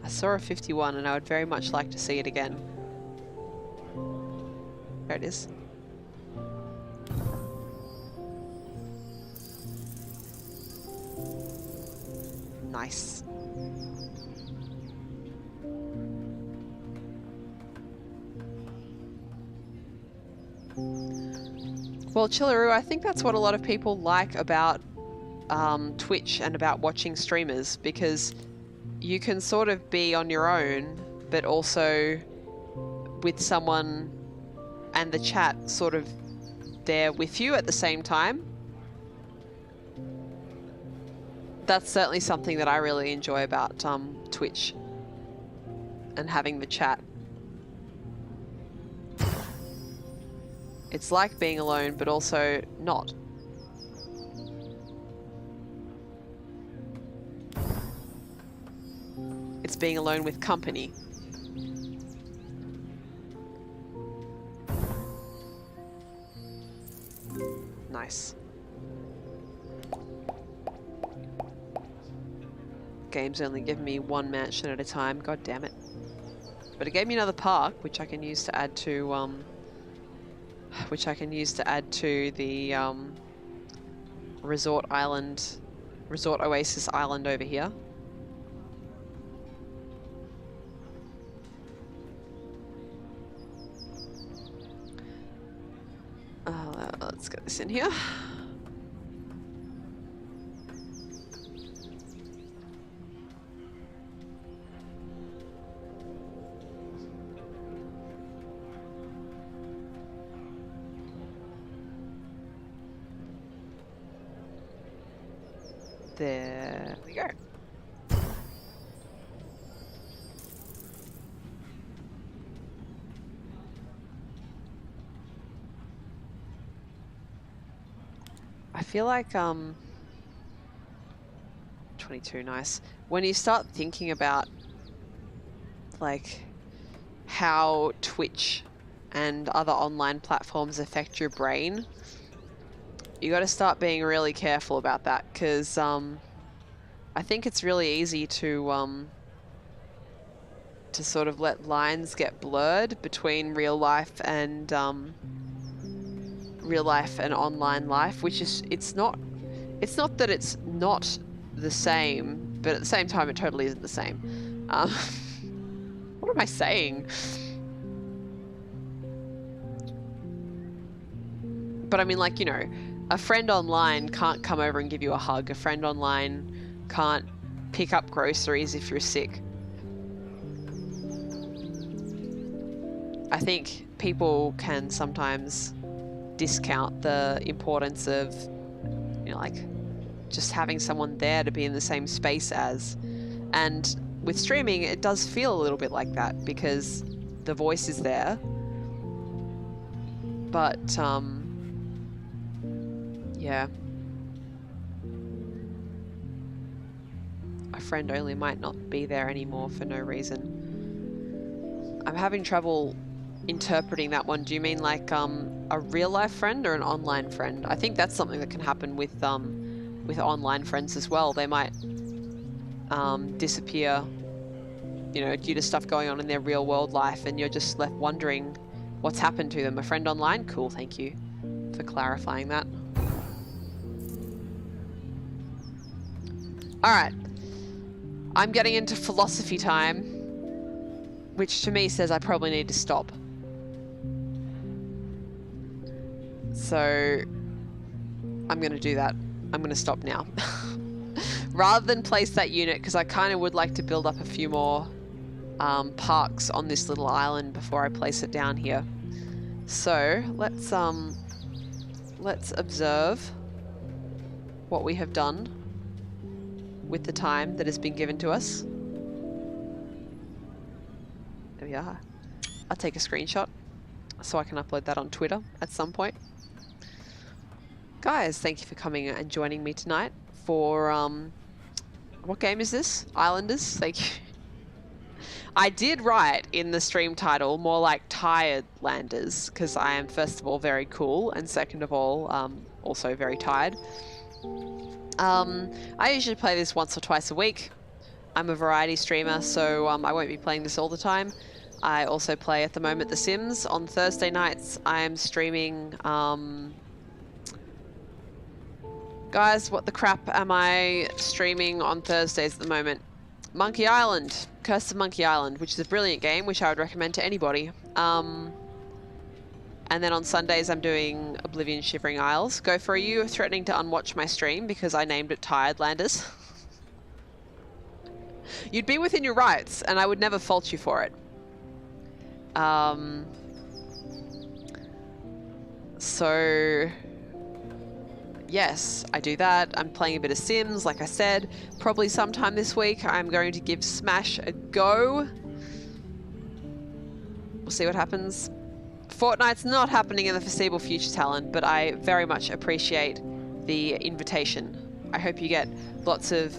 I saw a 51 and I would very much like to see it again. There it is. Nice. Well, Chillaroo, I think that's what a lot of people like about Twitch and about watching streamers, because you can sort of be on your own, but also with someone and the chat sort of there with you at the same time. That's certainly something that I really enjoy about Twitch and having the chat. It's like being alone, but also not. It's being alone with company. Nice. Game's only given me one mansion at a time. God damn it. But it gave me another park, which I can use to add to the resort oasis island over here. Let's get this in here. There we go. I feel like 22, nice. When you start thinking about like how Twitch and other online platforms affect your brain, you got to start being really careful about that, because I think it's really easy to sort of let lines get blurred between real life and online life, which is, it's not that it's not the same, but at the same time it totally isn't the same. What am I saying? But I mean, like, you know, a friend online can't come over and give you a hug. A friend online can't pick up groceries if you're sick. I think people can sometimes discount the importance of, you know, like, just having someone there to be in the same space as. And with streaming, it does feel a little bit like that because the voice is there. But, yeah. A friend only might not be there anymore for no reason. I'm having trouble interpreting that one. Do you mean like a real life friend or an online friend? I think that's something that can happen with online friends as well. They might disappear, you know, due to stuff going on in their real world life, and you're just left wondering what's happened to them. A friend online? Cool, thank you for clarifying that. Alright. I'm getting into philosophy time, which to me says I probably need to stop. So I'm going to do that. I'm going to stop now. Rather than place that unit, because I kind of would like to build up a few more parks on this little island before I place it down here. So let's observe what we have done with the time that has been given to us. There we are. I'll take a screenshot so I can upload that on Twitter at some point. Guys, thank you for coming and joining me tonight for, what game is this? Islanders, thank you. I did write in the stream title more like Tired Landers, because I am first of all very cool, and second of all, also very tired. I usually play this once or twice a week. I'm a variety streamer, so I won't be playing this all the time. I also play at the moment The Sims. On Thursday nights, I'm streaming... Guys, what the crap am I streaming on Thursdays at the moment? Monkey Island. Curse of Monkey Island, which is a brilliant game, which I would recommend to anybody. And then on Sundays, I'm doing Oblivion Shivering Isles. Gopher, are you threatening to unwatch my stream because I named it Tired Landers? You'd be within your rights, and I would never fault you for it. So... yes, I do that. I'm playing a bit of Sims, like I said. Probably sometime this week, I'm going to give Smash a go. We'll see what happens. Fortnite's not happening in the foreseeable future, Talon, but I very much appreciate the invitation. I hope you get lots of...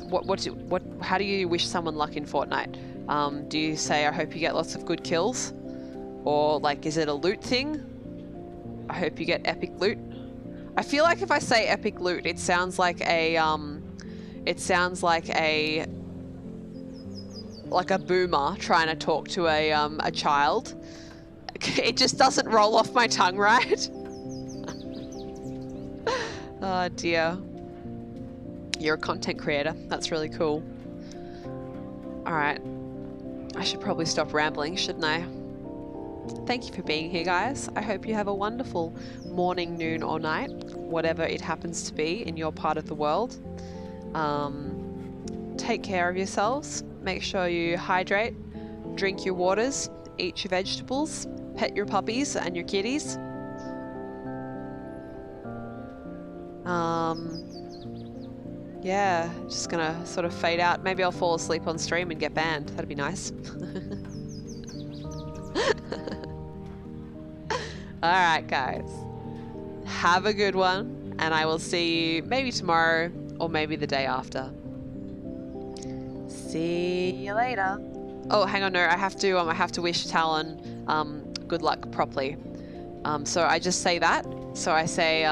how do you wish someone luck in Fortnite? Do you say, I hope you get lots of good kills? Or, like, is it a loot thing? I hope you get epic loot. I feel like if I say epic loot, it sounds like a, like a boomer trying to talk to a child. It just doesn't roll off my tongue, right? Oh dear. You're a content creator. That's really cool. Alright. I should probably stop rambling, shouldn't I? Thank you for being here, guys. I hope you have a wonderful morning, noon, or night, whatever it happens to be in your part of the world. Take care of yourselves. Make sure you hydrate, drink your waters, eat your vegetables, pet your puppies and your kitties. Yeah, just gonna sort of fade out. Maybe I'll fall asleep on stream and get banned. That'd be nice. Alright, guys. Have a good one, and I will see you maybe tomorrow or maybe the day after. See you later. Oh, hang on, no, I have to wish Talon good luck properly. So I just say that. So I say,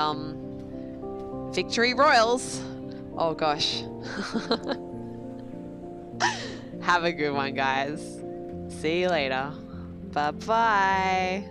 victory royals. Oh gosh. Have a good one, guys. See you later. Bye-bye.